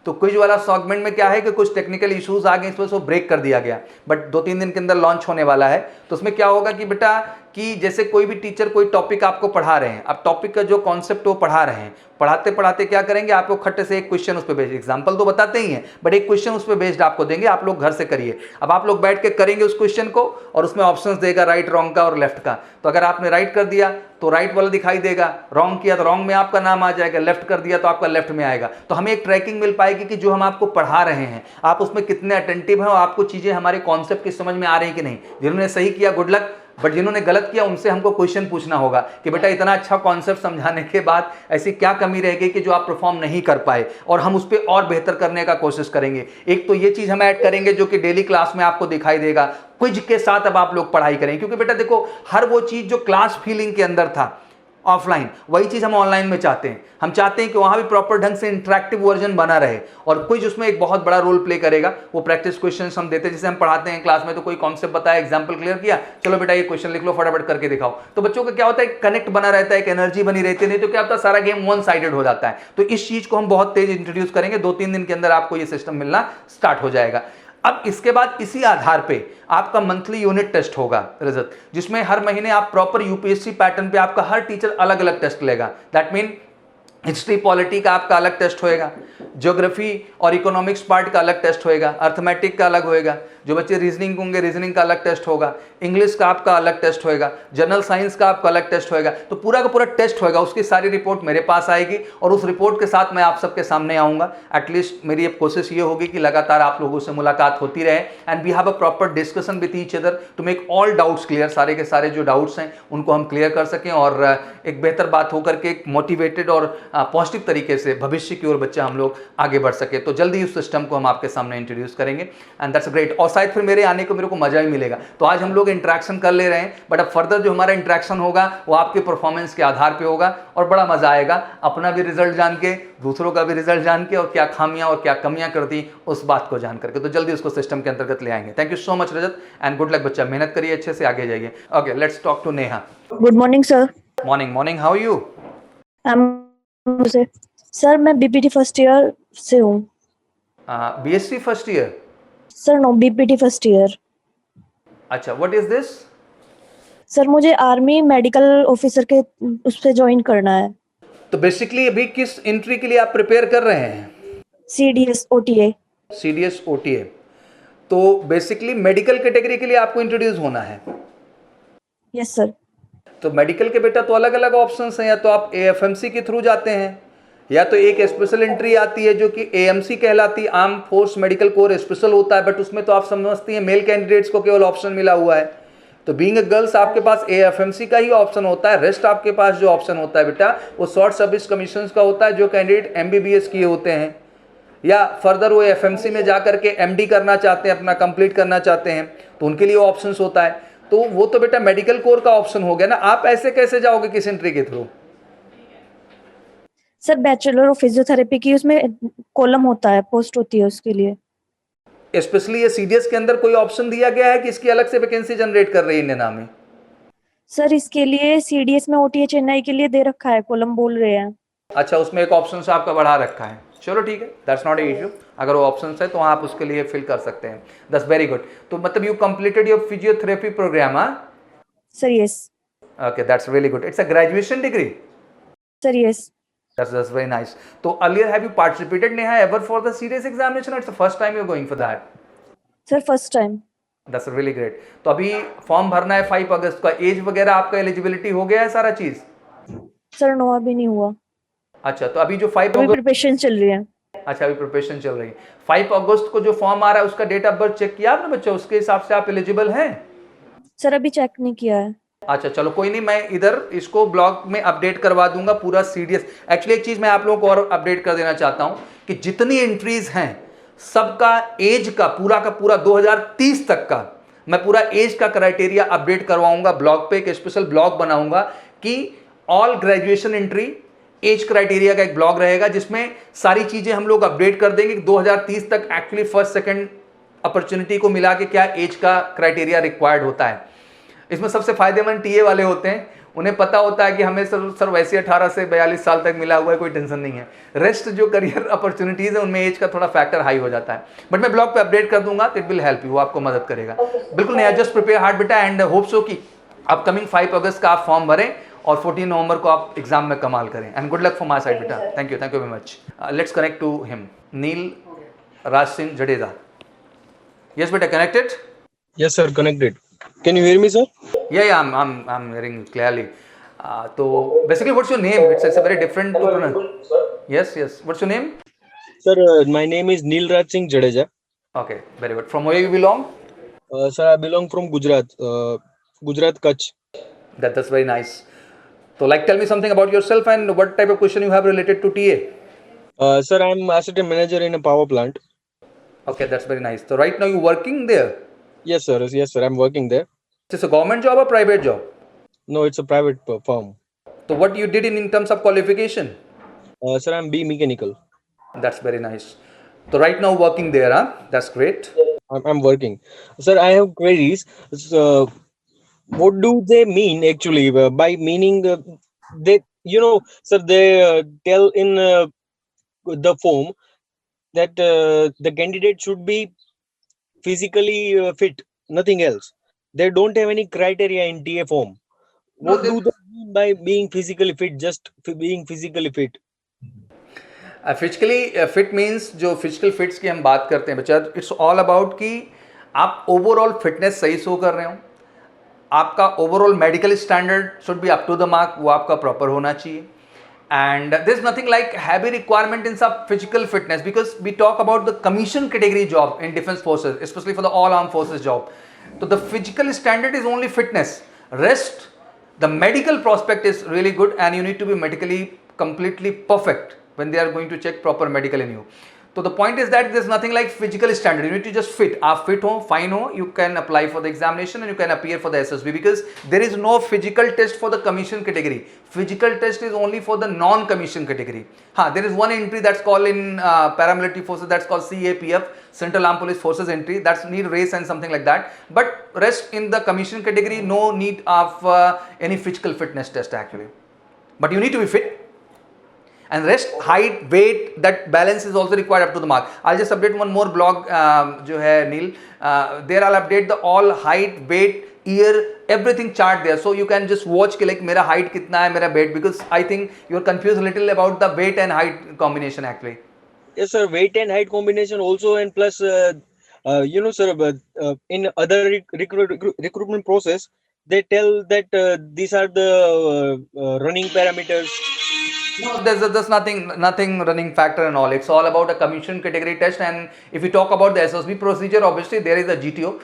तो क्विज वाला सेगमेंट में क्या है कि कुछ टेक्निकल इश्यूज आ गए, इस वजह से वो ब्रेक कर दिया गया, बट 2-3 दिन के अंदर लॉन्च होने वाला है। तो उसमें क्या होगा कि बेटा कि जैसे कोई भी टीचर कोई टॉपिक आपको पढ़ा रहे हैं, अब टॉपिक का जो कॉन्सेप्ट वो पढ़ा रहे हैं, पढ़ाते पढ़ाते क्या करेंगे, आपको खट्टे से एक क्वेश्चन उस पर बेस्ड, एग्जाम्पल तो बताते ही हैं, बट एक क्वेश्चन उस पर बेस्ड आपको देंगे, आप लोग घर से करिए। अब आप लोग बैठ के करेंगे उस क्वेश्चन को, और उसमें ऑप्शंस देगा राइट, रॉन्ग का और लेफ्ट का। तो अगर आपने राइट कर दिया तो राइट वाला दिखाई देगा, रॉन्ग किया तो रॉन्ग में आपका नाम आ जाएगा, लेफ्ट कर दिया तो आपका लेफ्ट में आएगा। तो हमें एक ट्रैकिंग मिल पाएगी कि जो हम आपको पढ़ा रहे हैं आप उसमें कितने अटेंटिव हैं, और आपको चीज़ें हमारे कॉन्सेप्ट की समझ में आ रही हैं कि नहीं। जिन्होंने सही किया गुड लक, बट जिन्होंने गलत किया उनसे हमको क्वेश्चन पूछना होगा कि बेटा इतना अच्छा कॉन्सेप्ट समझाने के बाद ऐसी क्या कमी रह गई कि जो आप परफॉर्म नहीं कर पाए, और हम उस पर और बेहतर करने का कोशिश करेंगे। एक तो ये चीज़ हम ऐड करेंगे जो कि डेली क्लास में आपको दिखाई देगा, क्विज के साथ अब आप लोग पढ़ाई करेंगे, क्योंकि बेटा देखो हर वो चीज़ जो क्लास फीलिंग के अंदर था ऑफलाइन, वही चीज़ हम ऑनलाइन में चाहते हैं। हम चाहते हैं कि वहाँ भी प्रॉपर ढंग से इंटरेक्टिव वर्जन बना रहे, और क्विज उसमें एक बहुत बड़ा रोल प्ले करेगा। वो प्रैक्टिस क्वेश्चंस हम देते हैं, जैसे हम पढ़ाते हैं क्लास में, तो कोई कॉन्सेप्ट बताया, एग्जाम्पल क्लियर किया, चलो बेटा ये क्वेश्चन लिख लो, फटाफट करके दिखाओ। तो बच्चों का क्या होता है, कनेक्ट बना रहता है, एक एनर्जी बनी रहती है, नहीं तो क्या होता है सारा गेम वन साइडेड हो जाता है। तो इस चीज़ को हम बहुत तेज इंट्रोड्यूस करेंगे, 2-3 दिन के अंदर आपको ये सिस्टम मिलना स्टार्ट हो जाएगा। अब इसके बाद इसी आधार पे आपका मंथली यूनिट टेस्ट होगा रजत, जिसमें हर महीने आप प्रॉपर यूपीएससी पैटर्न पे आपका हर टीचर अलग अलग टेस्ट लेगा। दैट मीन हिस्ट्री पॉलिटी का आपका अलग टेस्ट होएगा, ज्योग्राफी और इकोनॉमिक्स पार्ट का अलग टेस्ट होएगा, अर्थमेटिक का अलग होएगा, जो बच्चे रीजनिंग होंगे रीजनिंग का अलग टेस्ट होगा, इंग्लिश का आपका अलग टेस्ट होएगा, जनरल साइंस का आपका अलग टेस्ट होएगा। तो पूरा का पूरा टेस्ट होएगा, उसकी सारी रिपोर्ट मेरे पास आएगी, और उस रिपोर्ट के साथ मैं आप सबके सामने आऊँगा। एटलीस्ट मेरी अब कोशिश ये होगी कि लगातार आप लोगों से मुलाकात होती रहे, and we have a proper discussion with each other to make all doubts clear. सारे के सारे जो डाउट्स हैं उनको हम क्लियर कर सकें, और एक बेहतर बात होकर के एक मोटिवेटेड और पॉजिटिव तरीके से भविष्य की ओर बच्चा हम लोग आगे बढ़ सके। तो जल्दी उस सिस्टम को हम आपके सामने इंट्रोड्यूस करेंगे, एंड दैट्स ग्रेट। और शायद फिर मेरे आने को मेरे को मजा ही मिलेगा। तो आज हम लोग इंटरेक्शन कर ले रहे हैं, बट अब फर्दर जो हमारा इंटरेक्शन होगा वो आपके परफॉर्मेंस के आधार पे होगा, और बड़ा मजा आएगा अपना भी रिजल्ट जान के, दूसरों का भी रिजल्ट जान के, और क्या खामियां और क्या कमियां करती उस बात को जान करके। तो जल्दी उसको सिस्टम के अंतर्गत ले आएंगे। Thank you so much Rajat, and good luck बच्चा, मेहनत करिए, अच्छे से आगे जाइए। Okay, let's talk to Neha. Good morning sir. Morning morning, how are you? Sir मैं बीपीटी फर्स्ट ईयर से हूँ। BSc first year? Sir no, BPT first year. अच्छा, व्हाट इज दिस? सर मुझे आर्मी मेडिकल ऑफिसर के उस पे join करना है। तो बेसिकली अभी किस एंट्री के लिए आप प्रिपेयर कर रहे हैं? CDS OTA. CDS OTA. तो बेसिकली मेडिकल कैटेगरी के लिए आपको इंट्रोड्यूस होना है। Yes sir. तो मेडिकल के बेटा तो अलग अलग ऑप्शंस हैं, या तो आप एएफएमसी के थ्रू जाते हैं, या तो एक स्पेशल एंट्री आती है जो कि एएमसी कहलाती है, arm force medical corps special होता है, बट उसमें तो आप समझती हैं मेल कैंडिडेट्स को केवल ऑप्शन मिला हुआ है। तो बीइंग अ गर्ल्स आपके पास AFMC का ही ऑप्शन होता है, रेस्ट आपके पास जो ऑप्शन होता है बेटा वो शॉर्ट सर्विस कमीशन का होता है, जो कैंडिडेट MBBS किए होते हैं या फर्दर वो FMC में जाकर के MD करना चाहते हैं, अपना कंप्लीट करना चाहते हैं, तो उनके लिए ऑप्शंस होता है। तो वो तो बेटा मेडिकल कोर का ऑप्शन हो गया ना, आप ऐसे कैसे जाओगे किस एंट्री के through? Sir bachelor of physiotherapy की उसमें कॉलम होता है, पोस्ट होती है उसके लिए। स्पेशली ये CDS के अंदर कोई ऑप्शन दिया गया है कि इसकी अलग से वैकेंसी जनरेट कर रही है इंडियन आर्मी? सर इसके लिए CDS में OTA चेन्नई के लिए दे रखा है, कॉलम बोल रहे हैं। अच्छा, उसमें एक ऑप्शन से आपका बढ़ा रखा है, चलो ठीक है, दैट्स नॉट ए इशू। अगर वो ऑप्शन है तो आप उसके लिए फिल कर सकते हैं, दैट्स वेरी गुड। तो मतलब you completed your physiotherapy program? हाँ sir yes. Okay, that's really good. It's a graduation degree? Sir yes. That's very nice. So earlier have you participated Neha ever for the serious examination or it's the first time you're going for that? Sir first time. That's really great. तो अभी form भरना है 5 अगस्त का, as वगैरह आपका eligibility हो गया है सारा चीज? सर नो अभी नहीं हुआ, अच्छा, तो अभी जो 5 अभी अगस्त, प्रिपरेशन चल रही है। अच्छा अभी प्रिपरेशन चल रही है। 5 अगस्त को जो फॉर्म आ रहा है उसका डेट ऑफ बर्थ चेक किया आपने बच्चों? उसके हिसाब से आप एलिजिबल हैं? सर अभी चेक नहीं किया है। अच्छा चलो कोई नहीं, मैं इधर इसको ब्लॉग में अपडेट करवा दूंगा पूरा CDS। एक्चुअली एक चीज मैं आप लोगों को और अपडेट कर देना चाहता हूं कि जितनी एंट्रीज हैं सबका एज का पूरा 2030 तक का मैं पूरा एज का क्राइटेरिया अपडेट करवाऊंगा ब्लॉग पे। एक स्पेशल ब्लॉग बनाऊंगा कि all graduation entry age criteria का एक ब्लॉग रहेगा जिसमें सारी चीजें हम लोग अपडेट कर देंगे कि 2030 तक एक्चुअली फर्स्ट सेकंड अपॉर्चुनिटी को मिला के क्या एज का क्राइटेरिया रिक्वायर्ड होता है। इसमें सबसे फायदेमंद TA वाले होते हैं, उन्हें पता होता है कि हमें सर वैसे 18 से 42 साल तक मिला हुआ है, कोई टेंशन नहीं है। रेस्ट जो करियर अपॉर्चुनिटीज है उनमें एज का थोड़ा फैक्टर हाई हो जाता है, बट मैं ब्लॉग पे अपडेट कर दूंगा, इट विल हेल्प यू, आपको मदद करेगा। बिल्कुल नहीं, जस्ट प्रिपेयर हार्ड बेटा एंड होप सो कि अपकमिंग 5 अगस्त का आप फॉर्म भरें और 14 नवंबर को आप एग्जाम में कमाल करें। And good luck for my side बेटा, thank you very much. Let's connect to him, Neel Raj Singh Jadeja. Yes बेटा, connected? Yes, sir, connected. Can you hear me, sir? Yeah, I'm hearing clearly. So basically, what's your name? It's a very different to pronounce. Yes. What's your name? Sir, my name is Neil Raj Singh Jadeja. Okay, very good. From where you belong? Sir, I belong from Gujarat, Gujarat, Kutch. That's very nice. So, like, tell me something about yourself and what type of question you have related to TA. Sir, I'm assistant manager in a power plant. Okay, that's very nice. So, right now you working there? Yes, sir. Yes, sir. I'm working there. Is this a government job or private job? No, it's a private firm. So, what you did in terms of qualification? Sir, I'm B mechanical. That's very nice. So, right now working there, huh? That's great. I'm working. Sir, I have queries. What do they mean actually by meaning they? Sir, they tell in the form that the candidate should be physically fit, nothing else. They don't have any criteria in TA form. What do they mean by being physically fit? Just being physically fit. Physically fit means जो physical fits की हम बात करते हैं बच्चा, it's all about कि आप overall fitness सही शो कर रहे हो, आपका overall medical standard should be up to the mark, वो आपका प्रॉपर होना चाहिए। And there's nothing like heavy requirement in some physical fitness because we talk about the commission category job in defense forces, especially for the all armed forces job. So the physical standard is only fitness. Rest, the medical prospect is really good and you need to be medically completely perfect when they are going to check proper medical in you. So the point is that there's nothing like physical standard. You need to just fit. आप fit हो, fine हो, you can apply for the examination and you can appear for the SSB because there is no physical test for the commission category. Physical test is only for the non-commission category. There is one entry that's called in paramilitary forces, that's called CAPF, Central Armed Police Forces entry. That's need race and something like that. But rest in the commission category, no need of any physical fitness test actually. But you need to be fit. And rest, height, weight, that balance is also required up to the mark. I'll just update one more blog जो है Neil. There I'll update the all height, weight, year, everything chart there. So you can just watch कि like मेरा height कितना है, मेरा weight, because I think you're confused a little about the weight and height combination actually. Yes, sir. Weight and height combination also, and plus, sir, in other recruitment process, they tell that these are the running parameters. No, there's just nothing running factor and all. It's all about a commission category test. And if we talk about the SSB procedure, obviously there is a GTO,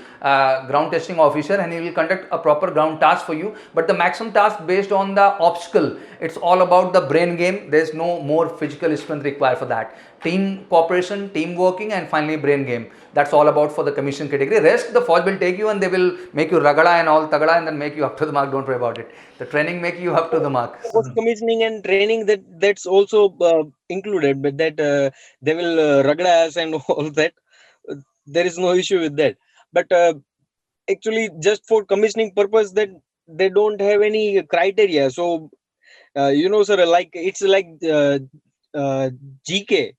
ground testing officer, and he will conduct a proper ground task for you. But the maximum task based on the obstacle, it's all about the brain game. There's no more physical strength required for that. Team cooperation, team working, and finally brain game. That's all about for the commission category. Rest, the Fauj will take you and they will make you ragada and all tagada and then make you up to the mark. Don't worry about it. The training make you up to the mark. Post commissioning and training, that's also included, but that they will ragda us and all that. There is no issue with that. But actually, just for commissioning purpose, that they don't have any criteria. So sir, like it's like GK.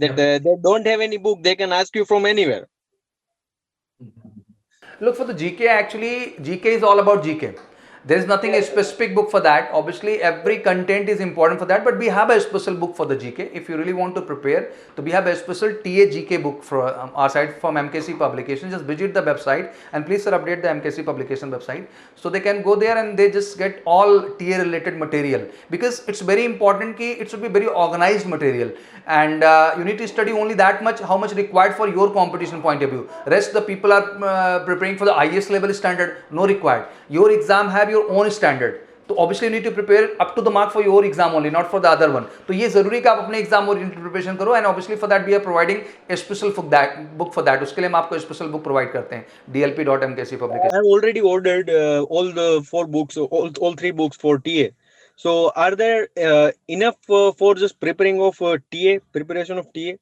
That they don't have any book, they can ask you from anywhere. Look, for the GK, actually, GK is all about GK. There is nothing a specific book for that. Obviously, every content is important for that, but we have a special book for the GK. If you really want to prepare, so we have a special TA GK book for our side from MKC Publication. Just visit the website and please sir update the MKC Publication website, so they can go there and they just get all TA related material, because it's very important ki it should be very organized material, and you need to study only that much, how much required for your competition point of view. Rest the people are preparing for the highest level standard, no required. Your exam have your own standard, तो obviously you need to prepare up to the mark for your exam only, not for the other one. तो ये जरूरी कि आप अपने exam oriented preparation करो, and obviously for that we are providing a special book for that. उसके लिए हम आपको special book provide करते हैं, dlp.mkc publication. I've already ordered all the 4 books, all 3 books for TA. So are there enough for just preparing of preparation of TA?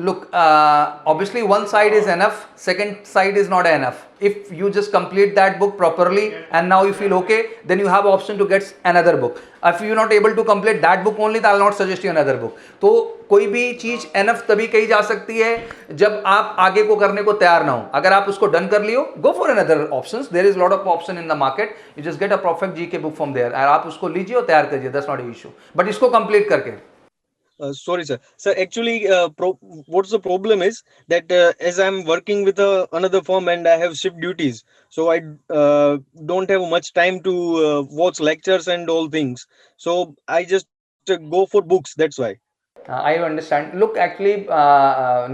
Look, obviously one side is enough, second side is not enough. If you just complete that book properly and now you feel okay, then you have option to get another book. If you are not able to complete that book only, then I will not suggest you another book. तो कोई भी चीज enough तभी कही जा सकती है जब आप आगे को करने को तैयार ना हो. अगर आप उसको डन कर लियो, go for another options. There is a lot of option in the market. You just get a perfect GK book from there. और आप उसको लीजिए और तैयार करिए. That's not an issue. But इसको complete करके. Sorry, sir. Sir, actually, what's the problem is that as I'm working with another firm and I have shift duties, so I don't have much time to watch lectures and all things. So I just go for books. That's why. I understand. Look, actually,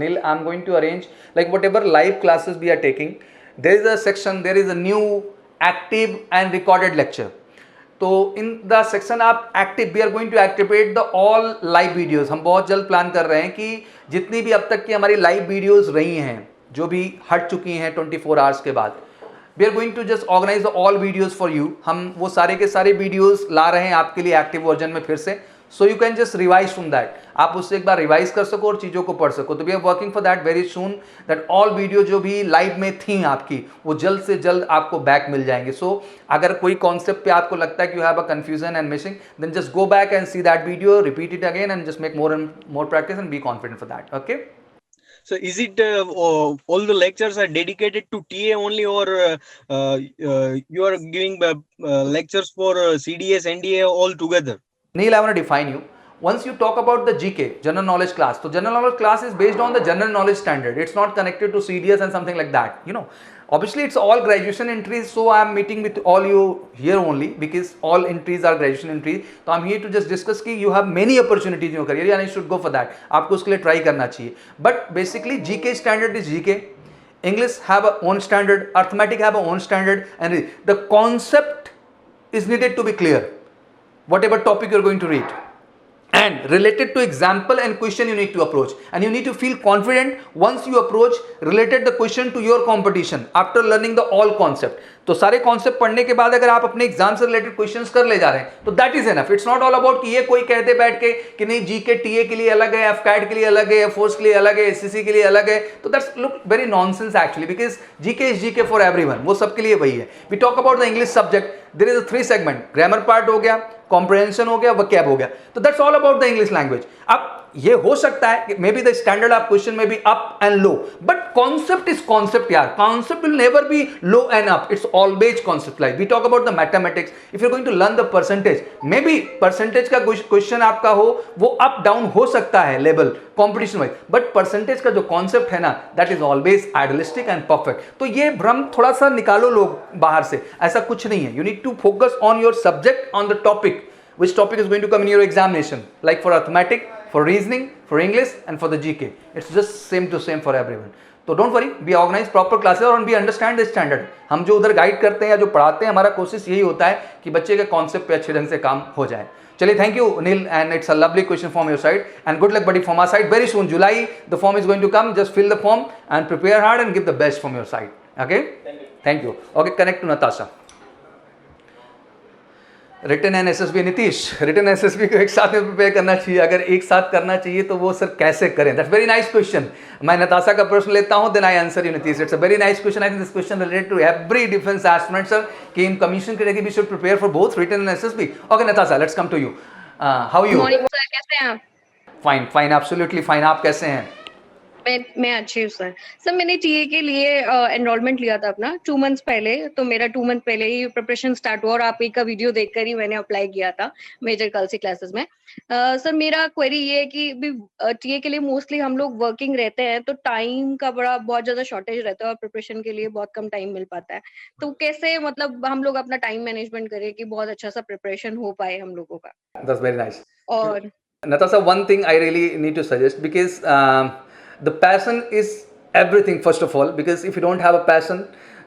Neil, I'm going to arrange like whatever live classes we are taking. There is a section. There is a new active and recorded lecture. तो in the section आप active, we are going to activate the all live videos. हम बहुत जल्द plan कर रहे हैं कि जितनी भी अब तक की हमारी लाइव वीडियोस रही हैं, जो भी हट चुकी हैं 24 आवर्स के बाद, we are going to just organize the all videos for you. हम वो सारे के सारे वीडियोस ला रहे हैं आपके लिए एक्टिव वर्जन में फिर से. So you can just revise from that. आप उससे एक बार रिवाइज कर सको और चीज़ों को पढ़ सको. तो we are working for that very soon, that all video जो भी लाइव में थी आपकी, वो जल्द से जल्द आपको बैक मिल जाएंगे. सो अगर कोई कॉन्सेप्ट पे आपको लगता है कि you have a confusion and missing, then just go back and see that video, repeat it again and just make more practice and be confident for that. Okay. So is it all the lectures are dedicated to TA only, or you are giving lectures for CDS, NDA all together? Neil, I want to define you. Once you talk about the GK, general knowledge class, so general knowledge class is based on the general knowledge standard. It's not connected to CDS and something like that. You know, obviously it's all graduation entries. So I am meeting with all you here only because all entries are graduation entries. So I'm here to just discuss कि you have many opportunities in your career and you should go for that. आपको उसके लिए try करना चाहिए. But basically GK standard is GK. English have a own standard. Arithmetic have a own standard. And the concept is needed to be clear. Whatever topic you're going to read, and related to example and question you need to approach, and you need to feel confident once you approach related the question to your competition after learning the all concept. तो सारे concept पढ़ने के बाद अगर आप अपने exam से related questions कर ले जा रहे हैं तो that is enough. It's not all about कि ये कोई कहते बैठ के कि नहीं जीके टीए के लिए अलग है, एफकैट के लिए अलग है, एयरफोर्स के लिए अलग है, एससीसी के लिए अलग है. तो that's look very nonsense actually, because GK is GK for everyone. वो सबके लिए वही है. We talk about the English subject, there is a 3 segment. Grammar part हो गया, कॉम्प्रहेंशन हो गया, वोकैब हो गया. तो that's all about the English language. अब ये हो सकता है कि may be the standard of question में be up and low, but concept is concept यार. Concept will never be low and up. It's always concept like. We talk about the mathematics. If you are going to learn the percentage, may be percentage का question आपका हो वो up down हो सकता है level competition wise, but percentage का जो concept है ना, that is always idealistic and perfect. तो ये भ्रम थोड़ा सा निकालो लोग बाहर से. ऐसा कुछ नहीं है. You need to focus on your subject, on the topic. which topic is going to come in your examination, like for arithmetic, for reasoning, for English and for the GK. It's just same to same for everyone. तो don't worry, we organize proper classes और we understand the standard. हम जो उधर guide करते हैं या जो पढ़ाते हैं, हमारा कोशिश यही होता है कि बच्चे के कॉन्सेप्ट पे अच्छे ढंग से काम हो जाए. चलिए, thank you Neel, and it's a lovely question from your side and good luck buddy from our side. Very soon July the form is going to come. Just fill the form and prepare hard and give the best from your side. Okay, thank you. Okay, connect to Natasha. Written and SSB. Nitish, written SSB को एक साथ में prepare करना चाहिए? अगर एक साथ करना चाहिए तो वो सर कैसे करें? That's very nice question. मैं नताशा का प्रश्न लेता हूं, then I answer you Nitish. It's a very nice question. I think this question related to every defence aspirant sir, कि इन कमीशन के लिए we should prepare for both written and SSB. Okay Natasha, let's come to you. How you? Morning sir, कैसे हैं आप? Fine fine, absolutely fine. आप कैसे हैं? मैं अच्छी हूँ सर. सर मैंने टीए के लिए एनरोलमेंट लिया था अपना 2 मंथ्स पहले, तो मेरा 2 मंथ पहले ही प्रिपरेशन स्टार्ट हुआ और आप ही का वीडियो देखकर ही मैंने अप्लाई किया था मेजर कल्सी क्लासेस में. सर मेरा क्वेरी ये है कि टीए के लिए मोस्टली हम लोग वर्किंग रहते हैं, तो टाइम का बहुत ज्यादा शॉर्टेज रहता है और प्रिपरेशन के लिए बहुत कम टाइम मिल पाता है. तो कैसे मतलब हम लोग अपना टाइम मैनेजमेंट करें कि बहुत अच्छा सा प्रिपरेशन हो पाए हम लोगों का? That's very nice. और Natasha, one thing I really need to suggest, because the passion is everything first of all, because if you don't have a passion,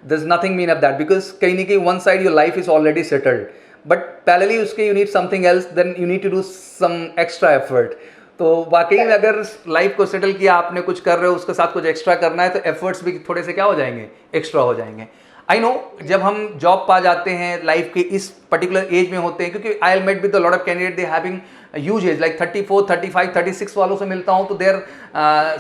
there's nothing mean of that, because कहीं ना कहीं one side your life is already settled, but parallelly उसके you need something else, then you need to do some extra effort. तो वाकई में अगर life को settle किया, आपने कुछ कर रहे हो, उसके साथ कुछ एक्स्ट्रा करना है, तो एफर्ट्स भी थोड़े से क्या हो जाएंगे, एक्स्ट्रा हो जाएंगे. आई नो, जब हम जॉब पा जाते हैं, लाइफ के इस पर्टिकुलर एज में होते हैं, क्योंकि I met with the lot of candidate, they having huge age like 34, 35, 36 वालों से मिलता हूं, तो their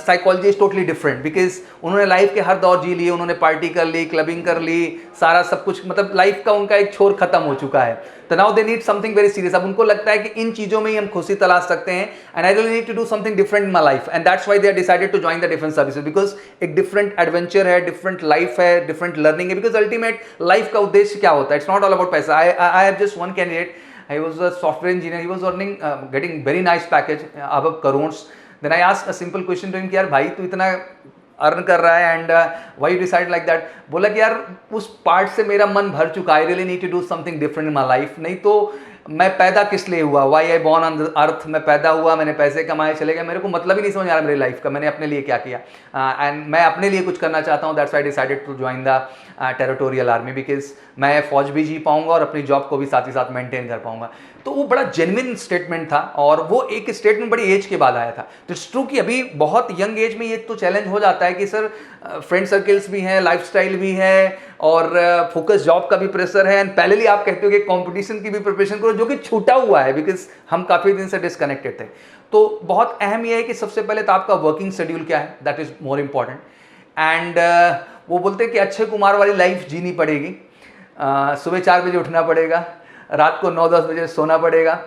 psychology is totally different, because उन्होंने लाइफ के हर दौर जी लिए, उन्होंने पार्टी कर ली, क्लबिंग कर ली, सारा सब कुछ, मतलब लाइफ का उनका एक छोर खत्म हो चुका है. तो now they need something very serious. अब उनको लगता है कि इन चीज़ों में ही हम खुशी तलाश सकते हैं, and I really need to do something different in my life, and that's why they are decided to join the defence services, because एक डिफरेंट एडवेंचर है, डिफरेंट लाइफ है, डिफरेंट लर्निंग है. बिकॉज अल्टीमेट लाइफ का उद्देश्य क्या होता है? It's not all about पैसा. I have just one candidate, he was a software engineer, he was earning getting very nice package above crores. Then I asked a simple question to him कि यार भाई तू इतना earn कर रहा है, and why you decide like that? बोला कि यार उस पार्ट से मेरा मन भर चुका, I really need to do something different in my life. नहीं तो मैं पैदा किस लिए हुआ? Why I born on the earth. मैं पैदा हुआ, मैंने पैसे कमाए, चले गए, मेरे को मतलब ही नहीं समझ आ रहा मेरी लाइफ का, मैंने अपने लिए क्या किया, एंड मैं अपने लिए कुछ करना चाहता हूँ. That's why I decided to join the territorial army, because मैं फौज भी जी पाऊंगा और अपनी जॉब को भी साथ ही साथ मेंटेन कर पाऊंगा. तो वो बड़ा जेन्युइन स्टेटमेंट था, और वो एक स्टेटमेंट बड़ी एज के बाद आया था. तो इट्स ट्रू कि अभी बहुत यंग एज में ये तो चैलेंज हो जाता है कि सर फ्रेंड सर्कल्स भी हैं, लाइफस्टाइल भी है, और फोकस जॉब का भी प्रेशर है, एंड पहले ही आप कहते हो कि कंपटीशन की भी प्रिपरेशन करो, जो कि छूटा हुआ है, बिकॉज हम काफ़ी दिन से डिस्कनेक्टेड थे. तो बहुत अहम यह है कि सबसे पहले तो आपका वर्किंग शेड्यूल क्या है, that is more important. And वो बोलते हैं कि अक्षय कुमार वाली लाइफ जीनी पड़ेगी. सुबह 4 बजे उठना पड़ेगा, रात को 9-10 बजे सोना पड़ेगा,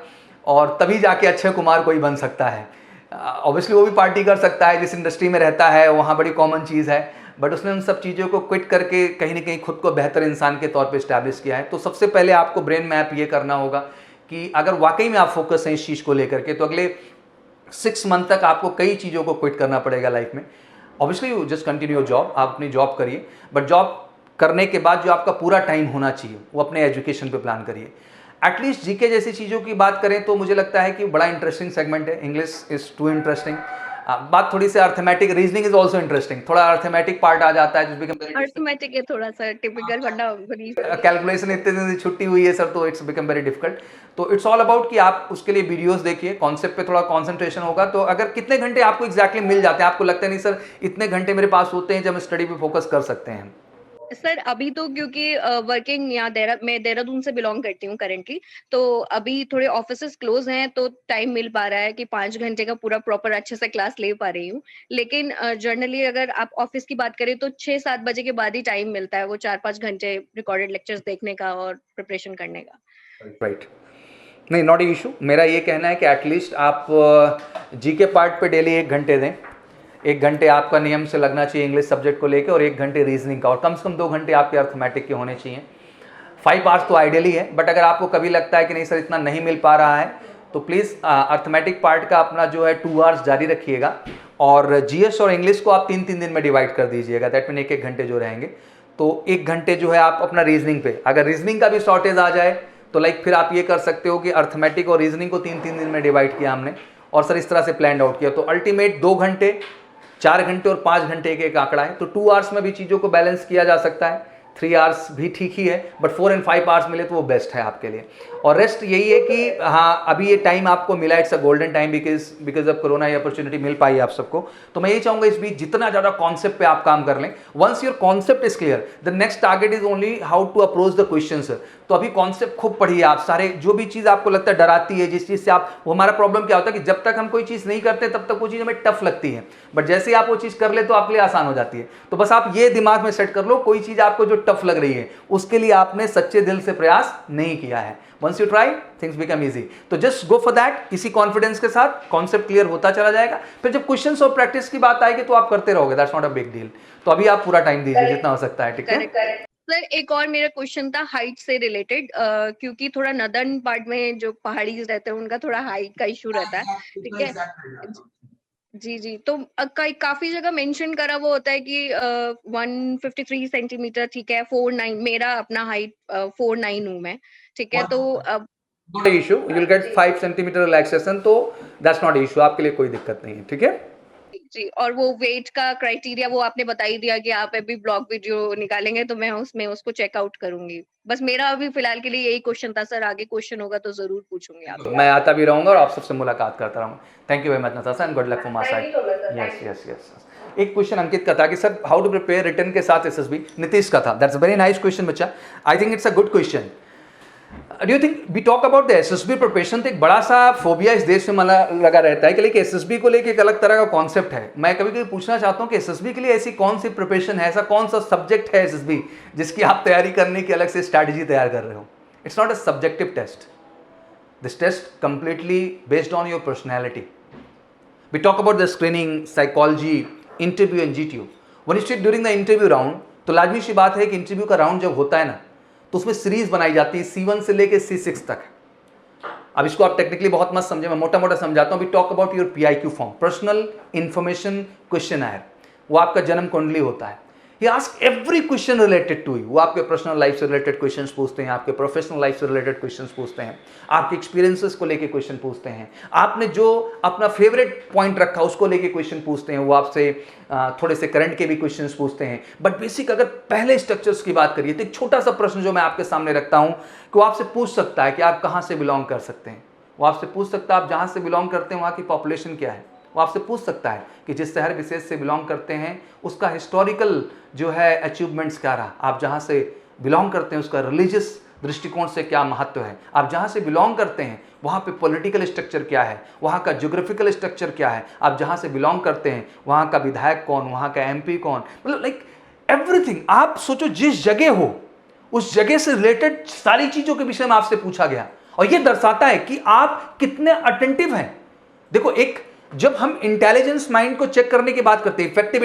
और तभी जाके अक्षय कुमार कोई बन सकता है. ऑब्वियसली वो भी पार्टी कर सकता है, जिस इंडस्ट्री में रहता है वहाँ बड़ी कॉमन चीज़ है, बट उसने उन सब चीज़ों को क्विट करके कहीं ना कहीं खुद को बेहतर इंसान के तौर पे इस्टेब्लिश किया है. तो सबसे पहले आपको ब्रेन मैप ये करना होगा कि अगर वाकई में आप फोकस हैं इस चीज़ को लेकर के, तो अगले 6 मंथ तक आपको कई चीज़ों को क्विट करना पड़ेगा लाइफ में. Obviously you just continue your job, आप अपनी जॉब करिए, बट जॉब करने के बाद जो आपका पूरा टाइम होना चाहिए वो अपने एजुकेशन पे प्लान करिए. एटलीस्ट जीके जैसी चीज़ों की बात करें तो मुझे लगता है कि बड़ा इंटरेस्टिंग सेगमेंट है. English is too interesting. बात थोड़ी सी arithmetic, reasoning is also interesting. थोड़ा अर्थमेटिक पार्ट आ जाता है, अर्थमेटिक है थोड़ा सा टिपिकल, वरना कैलकुलेशन इतने दिन से छुट्टी हुई है सर, तो इट्स बिकम वेरी डिफिकल्ट. तो इट्स ऑल अबाउट कि आप उसके लिए वीडियोस देखिए, कॉन्सेप्ट पे थोड़ा कंसंट्रेशन होगा. तो अगर कितने घंटे आपको एग्जैक्टली मिल जाते हैं, आपको लगता है नहीं सर इतने घंटे मेरे पास होते हैं जब हम स्टडी पे फोकस कर सकते हैं? सर अभी तो क्योंकि वर्किंग यहाँ मैं देहरादून से बिलोंग करती हूँ करेंटली, तो अभी थोड़े ऑफिसेस क्लोज हैं, तो टाइम मिल पा रहा है कि 5 घंटे का पूरा प्रॉपर अच्छे से क्लास ले पा रही हूँ. लेकिन जनरली अगर आप ऑफिस की बात करें तो 6-7 बजे के बाद ही टाइम मिलता है वो 4-5 घंटे रिकॉर्डेड लेक्चर्स देखने का और प्रिपरेशन करने का. राइट. नहीं, नॉट ए इशू. मेरा ये कहना है कि एटलीस्ट आप जीके पार्ट पे डेली 1 घंटे दें. 1 घंटे आपका नियम से लगना चाहिए इंग्लिश सब्जेक्ट को लेकर, और 1 घंटे रीजनिंग का, और कम से कम 2 घंटे आपके अर्थमेटिक के होने चाहिए. 5 आवर्स तो आइडियली है, बट अगर आपको कभी लगता है कि नहीं सर इतना नहीं मिल पा रहा है, तो प्लीज़ अर्थमेटिक पार्ट का अपना जो है 2 आवर्स जारी रखिएगा, और जीएस और इंग्लिश को आप 3-3 दिन में डिवाइड कर दीजिएगा. दैट मीन 1-1 घंटे जो रहेंगे, तो 1 घंटे जो है आप अपना रीजनिंग पे, अगर रीजनिंग का भी शॉर्टेज आ जाए तो लाइक फिर आप ये कर सकते हो कि अर्थमेटिक और रीजनिंग को 3-3 दिन में डिवाइड किया हमने और सर इस तरह से प्लान आउट किया, तो अल्टीमेट 2 घंटे, 4 घंटे और 5 घंटे एक आंकड़ा है। तो 2 आवर्स में भी चीज़ों को बैलेंस किया जा सकता है, 3 आवर्स भी ठीक ही है, बट 4 and 5 आवर्स मिले तो वो बेस्ट है आपके लिए। और रेस्ट यही है कि हाँ अभी ये टाइम आपको मिला, it's a golden time because of corona ये अपॉर्चुनिटी मिल पाई आप सबको। तो मैं ये चाहूँगा इस बीच जितना ज़्यादा कॉन्सेप्ट पे आप काम कर लें, once your concept is clear the next target is only how to approach the question. तो अभी कॉन्सेप्ट खूब पढ़िए आप सारे, जो भी चीज़ आपको लगता है डराती है, जिस चीज़ से आप, वो हमारा प्रॉब्लम क्या होता है कि जब तक हम कोई चीज़ नहीं करते तब तक वो चीज़ हमें टफ लगती है, बट जैसे ही आप वो चीज़ कर ले तो आपके लिए आसान हो जाती है। तो बस आप ये दिमाग में सेट कर लो, कोई चीज़ आपको जो टफ लग रही है उसके लिए आपने सच्चे दिल से प्रयास नहीं किया है। Once you try things become easy, तो जस्ट गो फॉर दैट। इसी कॉन्फिडेंस के साथ कॉन्सेप्ट क्लियर होता चला जाएगा, फिर जब क्वेश्चंस और प्रैक्टिस की बात आएगी तो आप करते रहोगे, that's not a big deal. तो अभी आप पूरा टाइम दीजिए जितना हो सकता है, ठीक है। सर एक और मेरा क्वेश्चन था हाइट से रिलेटेड, क्योंकि थोड़ा नदर्न पार्ट में जो पहाड़ी रहते हैं उनका थोड़ा हाइट का इशू रहता है, ठीक है। जी जी, तो काफी जगह मेंशन करा वो होता है कि 153 सेंटीमीटर, ठीक है, 49, मेरा अपना हाइट 49 हूँ मैं, ठीक है। तो अब not issue, you will get 5 centimetre relaxation, तो दैट्स नॉट इशू, आपके लिए कोई दिक्कत नहीं है, ठीक है। जी, और वो वेट का क्राइटेरिया वो आपने बता ही दिया कि आप अभी ब्लॉग वीडियो निकालेंगे तो मैं उसमें उसको चेकआउट करूंगी। बस मेरा अभी फिलहाल के लिए यही क्वेश्चन था सर, आगे क्वेश्चन होगा तो जरूर पूछूंगी आपसे। मैं आता भी रहूंगा और आप सबसे मुलाकात करता रहूंगा। Thank you very much Natasha and good luck for my side. Yes yes yes. एक क्वेश्चन अंकित का था कि sir how to prepare return के साथ एसएसबी, नीतीश का था। That's a very nice question बच्चा, I think it's a good question. Do you think we talk about the SSB preparation, तो एक बड़ा सा फोबिया इस देश में मला लगा रहता है कि लेकिन एसएसबी को लेके एक अलग तरह का कॉन्सेप्ट है। मैं कभी कभी पूछना चाहता हूँ कि एसएसबी के लिए ऐसी कौन सी प्रिपरेशन है, ऐसा कौन सा सब्जेक्ट है एसएसबी जिसकी आप तैयारी करने की अलग से स्ट्रैटेजी तैयार कर रहे हो। It's not a subjective test, this test completely based on your personality. We talk about the screening, psychology, interview and GTU. When you sit during the interview round, तो लाजमी सी बात है कि इंटरव्यू का राउंड जब होता है ना तो उसमें सीरीज बनाई जाती है, C1 से लेके C6 तक। अब इसको आप टेक्निकली बहुत मत समझे, मैं मोटा मोटा समझाता हूँ। We talk about your PIQ form, personal information questionnaire. वो आपका जन्म कुंडली होता है। He asks every question related to you। वो आपके पर्सनल लाइफ से रिलेटेड क्वेश्चंस पूछते हैं, आपके प्रोफेशनल लाइफ से रिलेटेड क्वेश्चंस पूछते हैं, आपके एक्सपीरियंसेस को लेके क्वेश्चन पूछते हैं, आपने जो अपना फेवरेट पॉइंट रखा उसको लेके क्वेश्चन पूछते हैं। वो आपसे थोड़े से करंट के भी क्वेश्चंस पूछते हैं। बट बेसिक अगर पहले स्ट्रक्चर्स की बात करिए तो एक छोटा सा प्रश्न जो मैं आपके सामने रखता हूँ कि वो आपसे पूछ सकता है कि आप कहाँ से बिलोंग कर सकते हैं। वो आपसे पूछ सकता है आप जहाँ से बिलोंग करते हैं वहाँ की पॉपुलेशन क्या है। वो आपसे पूछ सकता है कि जिस शहर विशेष से बिलोंग करते हैं उसका हिस्टोरिकल जो है अचीवमेंट्स क्या रहा, आप जहाँ से बिलोंग करते हैं उसका रिलीजियस दृष्टिकोण से क्या महत्व है, आप जहाँ से बिलोंग करते हैं वहाँ पे पॉलिटिकल स्ट्रक्चर क्या है, वहाँ का ज्योग्राफिकल स्ट्रक्चर क्या है, आप जहाँ से बिलोंग करते हैं वहाँ का विधायक कौन, वहाँ का MP कौन, मतलब लाइक एवरीथिंग। आप सोचो जिस जगह हो उस जगह से रिलेटेड सारी चीज़ों के विषय में आपसे पूछा गया, और ये दर्शाता है कि आप कितने अटेंटिव हैं। देखो, एक जब हम इंटेलिजेंस माइंड को चेक करने की बात करते हैं, इफेक्टिव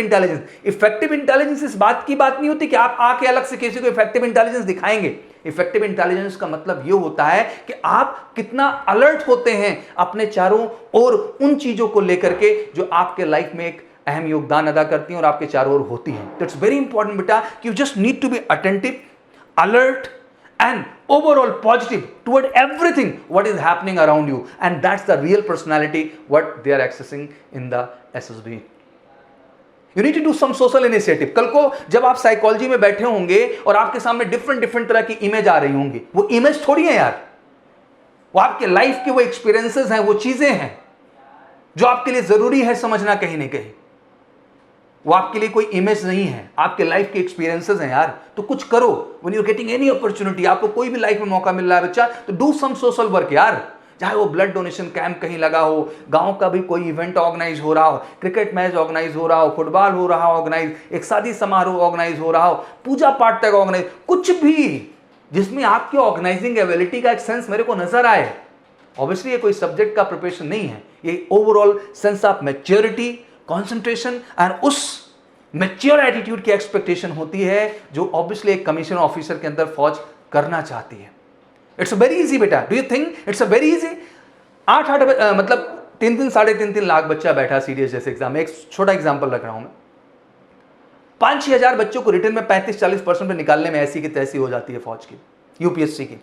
इंटेलिजेंस इस बात की बात नहीं होती कि आप आके अलग से किसी को इफेक्टिव इंटेलिजेंस दिखाएंगे। इफेक्टिव इंटेलिजेंस का मतलब यह होता है कि आप कितना अलर्ट होते हैं अपने चारों ओर उन चीजों को लेकर के जो आपके लाइफ में एक अहम योगदान अदा करती हैं और आपके चारों ओर होती हैं। दैट्स वेरी इंपॉर्टेंट बेटा, you just need to be attentive, alert and overall positive toward everything what is happening around you, and that's the real personality what they are accessing in the SSB. You need to do some social initiative. कल को जब आप psychology में बैठे होंगे और आपके सामने डिफरेंट तरह की इमेज आ रही होंगी, वो इमेज थोड़ी है यार, वो आपके लाइफ के वो एक्सपीरियंसेस हैं, वो चीजें हैं जो आपके लिए जरूरी है समझना कहीं ना कहीं। वो आपके लिए कोई इमेज नहीं है, आपके लाइफ के एक्सपीरियंसेस हैं यार। तो कुछ करो, when you are getting any opportunity, आपको कोई भी लाइफ में मौका मिल रहा है बच्चा, तो डू सम सोशल वर्क यार। चाहे वो ब्लड डोनेशन कैंप कहीं लगा हो, गांव का भी कोई इवेंट ऑर्गेनाइज हो रहा हो, क्रिकेट मैच ऑर्गेनाइज हो रहा हो, फुटबॉल हो रहा हो ऑर्गेनाइज, एक शादी समारोह ऑर्गेनाइज हो रहा हो, पूजा पाठ तक ऑर्गेनाइज, कुछ भी जिसमें आपकी ऑर्गेनाइजिंग एबिलिटी का एक सेंस मेरे को नजर आए। ऑब्वियसली ये कोई सब्जेक्ट का प्रिपरेशन नहीं है, ये overall sense of maturity, concentration and उस मैच्योर एटीट्यूड की एक्सपेक्टेशन होती है जो ऑब्वियसली एक कमीशन ऑफिसर के अंदर फौज करना चाहती है। इट्स वेरी इजी बेटा, do you think it's very easy? 8 मतलब 3 साढ़े 3 लाख बच्चा बैठा सीडीएस जैसे एग्जाम में। एक छोटा एग्जाम्पल रख रहा हूं मैं, 5-6 हजार बच्चों को रिटर्न में 35-40% पे निकालने में ऐसी की तैसी हो जाती है फौज की, यूपीएससी की।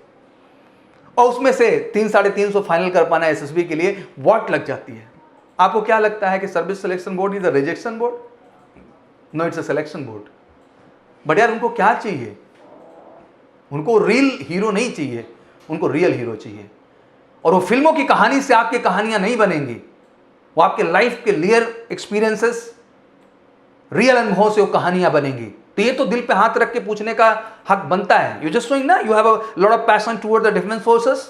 और उसमें से 300-350 फाइनल कर पाना एसएसबी के लिए व्हाट लग जाती है। आपको क्या लगता है कि service selection board is a rejection board? No, it's a selection board. But यार उनको क्या चाहिए? उनको रियल हीरो नहीं चाहिए, उनको रियल हीरो चाहिए। और वो फिल्मों की कहानी से आपकी कहानियां नहीं बनेंगी, वो आपके लाइफ के रियल एक्सपीरियंसेस, रियल अनुभव से वो कहानियां बनेंगी। तो ये तो दिल पे हाथ रख के पूछने का हक बनता है। यू जस्ट शोइंग ना you have a lot of passion toward the defence forces.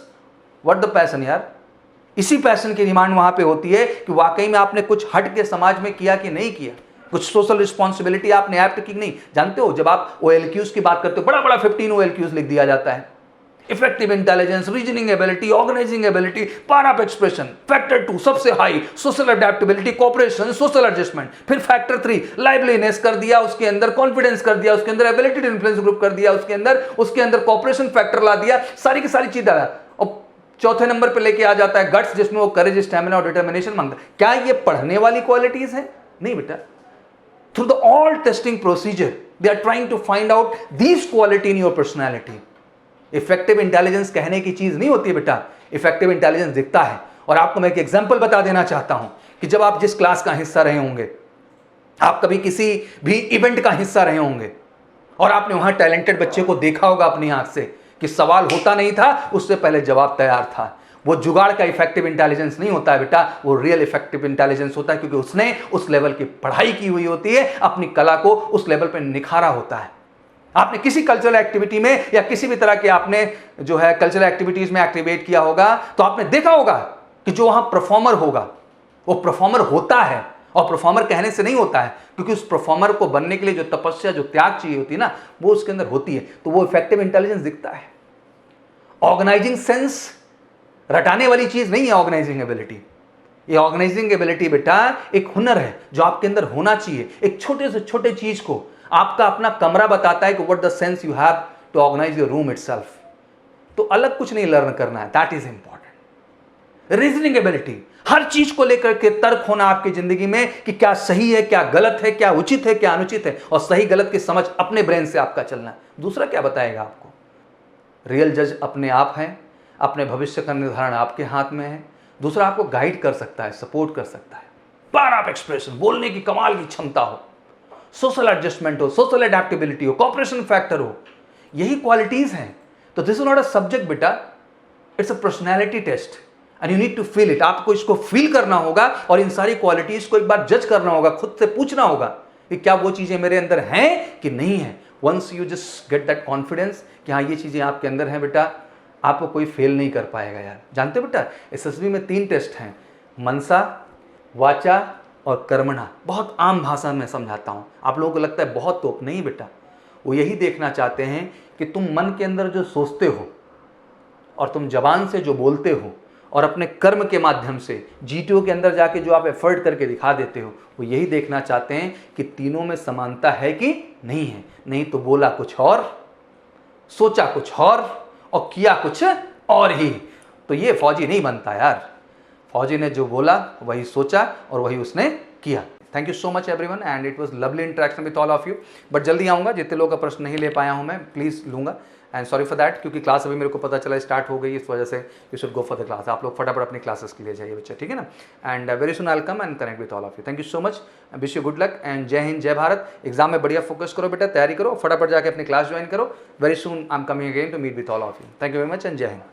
What the passion यार? इसी पैशन की डिमांड वहां पे होती है कि वाकई में आपने कुछ हट के समाज में किया कि नहीं किया, कुछ सोशल रिस्पॉन्सिबिलिटी आपने एक्ट की नहीं। जानते हो जब आप OLQs की बात करते हो, बड़ा बड़ा 15 OLQs लिख दिया जाता है। Effective intelligence, reasoning ability, organising ability, power of expression, factor 2 सबसे high, social adaptability, cooperation, social adjustment, फिर फैक्टर 3 लाइवलीनेस कर दिया, उसके अंदर कॉन्फिडेंस कर दिया, उसके अंदर एबिलिटी टू इन्फ्लुएंस ग्रुप कर दिया, उसके अंदर कोऑपरेशन फैक्टर ला दिया, सारी की सारी चीज डाला। और चौथे नंबर पे लेके आ जाता है गट्स, जिसमें वो करेज, स्टैमिना और डिटर्मिनेशन मांगता है। क्या ये पढ़ने वाली क्वालिटीज हैं? नहीं बेटा। Through the all testing procedure they are trying to find out this quality in your personality. Effective intelligence कहने की चीज नहीं होती बेटा, इफेक्टिव इंटेलिजेंस दिखता है। और आपको मैं एक एग्जांपल बता देना चाहता हूं कि जब आप जिस क्लास का हिस्सा रहे होंगे, आप कभी किसी भी इवेंट का हिस्सा रहे होंगे और आपने वहां टैलेंटेड बच्चे को देखा होगा अपनी आंख से कि सवाल होता नहीं था, उससे पहले जवाब तैयार था। वो जुगाड़ का इफेक्टिव इंटेलिजेंस नहीं होता है बेटा, वो रियल इफेक्टिव इंटेलिजेंस होता है, क्योंकि उसने उस लेवल की पढ़ाई की हुई होती है, अपनी कला को उस लेवल पर निखारा होता है। आपने किसी कल्चरल एक्टिविटी में या किसी भी तरह के आपने जो है कल्चरल एक्टिविटीज में एक्टिवेट किया होगा, तो आपने देखा होगा कि जो वहां परफॉर्मर होगा वो परफॉर्मर होता है। और परफॉर्मर कहने से नहीं होता है, क्योंकि उस परफॉर्मर को बनने के लिए जो तपस्या, जो त्याग चाहिए होती है ना, वो उसके अंदर होती है। तो वो इफेक्टिव इंटेलिजेंस दिखता है। ऑर्गेनाइजिंग सेंस रटाने वाली चीज नहीं है ऑर्गेनाइजिंग एबिलिटी। ये ऑर्गेनाइजिंग एबिलिटी बेटा एक हुनर है जो आपके अंदर होना चाहिए। एक छोटे से छोटे चीज को, आपका अपना कमरा बताता है कि what the sense you have to organize your room itself. तो अलग कुछ नहीं लर्न करना है, that is important. Reasoning ability, हर चीज को लेकर के तर्क होना आपकी जिंदगी में कि क्या सही है, क्या गलत है, क्या उचित है, क्या अनुचित है, और सही गलत की समझ अपने ब्रेन से आपका चलना है। दूसरा क्या बताएगा आपको? रियल जज अपने आप हैं, अपने भविष्य का निर्धारण आपके हाथ में है। दूसरा आपको गाइड कर सकता है, सपोर्ट कर सकता है। पावर ऑफ एक्सप्रेशन, बोलने की कमाल की क्षमता हो, सोशल एडजस्टमेंट हो, सोशल एडेप्टेबिलिटी हो, कॉपरेशन फैक्टर हो, यही क्वालिटीज हैं। तो this is not a subject बेटा, it's a personality test and you need to feel it. आपको इसको फील करना होगा और इन सारी क्वालिटीज को एक बार जज करना होगा, खुद से पूछना होगा कि क्या वो चीजें मेरे अंदर हैं कि नहीं है। Once you just get that confidence कि हाँ ये चीजें आपके अंदर हैं बेटा, आपको कोई फेल नहीं कर पाएगा यार। जानते हो बेटा, एसएसबी में 3 टेस्ट हैं, मनसा, वाचा और कर्मणा। बहुत आम भाषा में समझाता हूँ, आप लोगों को लगता है बहुत तोप, नहीं बेटा। वो यही देखना चाहते हैं कि तुम मन के अंदर जो सोचते हो और तुम जबान से जो बोलते हो और अपने कर्म के माध्यम से जीटीओ के अंदर जाके जो आप एफर्ट करके दिखा देते हो, वो यही देखना चाहते हैं कि तीनों में समानता है कि नहीं है। नहीं तो बोला कुछ और, सोचा कुछ और किया कुछ और ही। तो ये फौजी नहीं बनता यार। फौजी ने जो बोला वही सोचा और वही उसने किया। Thank you so much everyone and it was lovely interaction with all of you. But जल्दी आऊँगा, जितने लोगों का प्रश्न नहीं ले पाया हूँ मैं प्लीज़ लूँगा एंड सॉरी फॉर दैट, क्योंकि क्लास अभी मेरे को पता चला स्टार्ट हो गई, इस वजह से you should go for the class. आप लोग फटाफट अपनी क्लासेस के लिए जाइए बच्चे, ठीक है ना। And very soon I will come and connect with all of you. Thank you so much, wish you good luck and जय हिंद जय भारत। एग्जाम में बढ़िया फोकस करो बेटा, तैयारी करो, फटाफट जाके अपनी क्लास ज्वाइन करो। Very soon I am coming again to meet with all of you. Thank you very much and जय हिंद।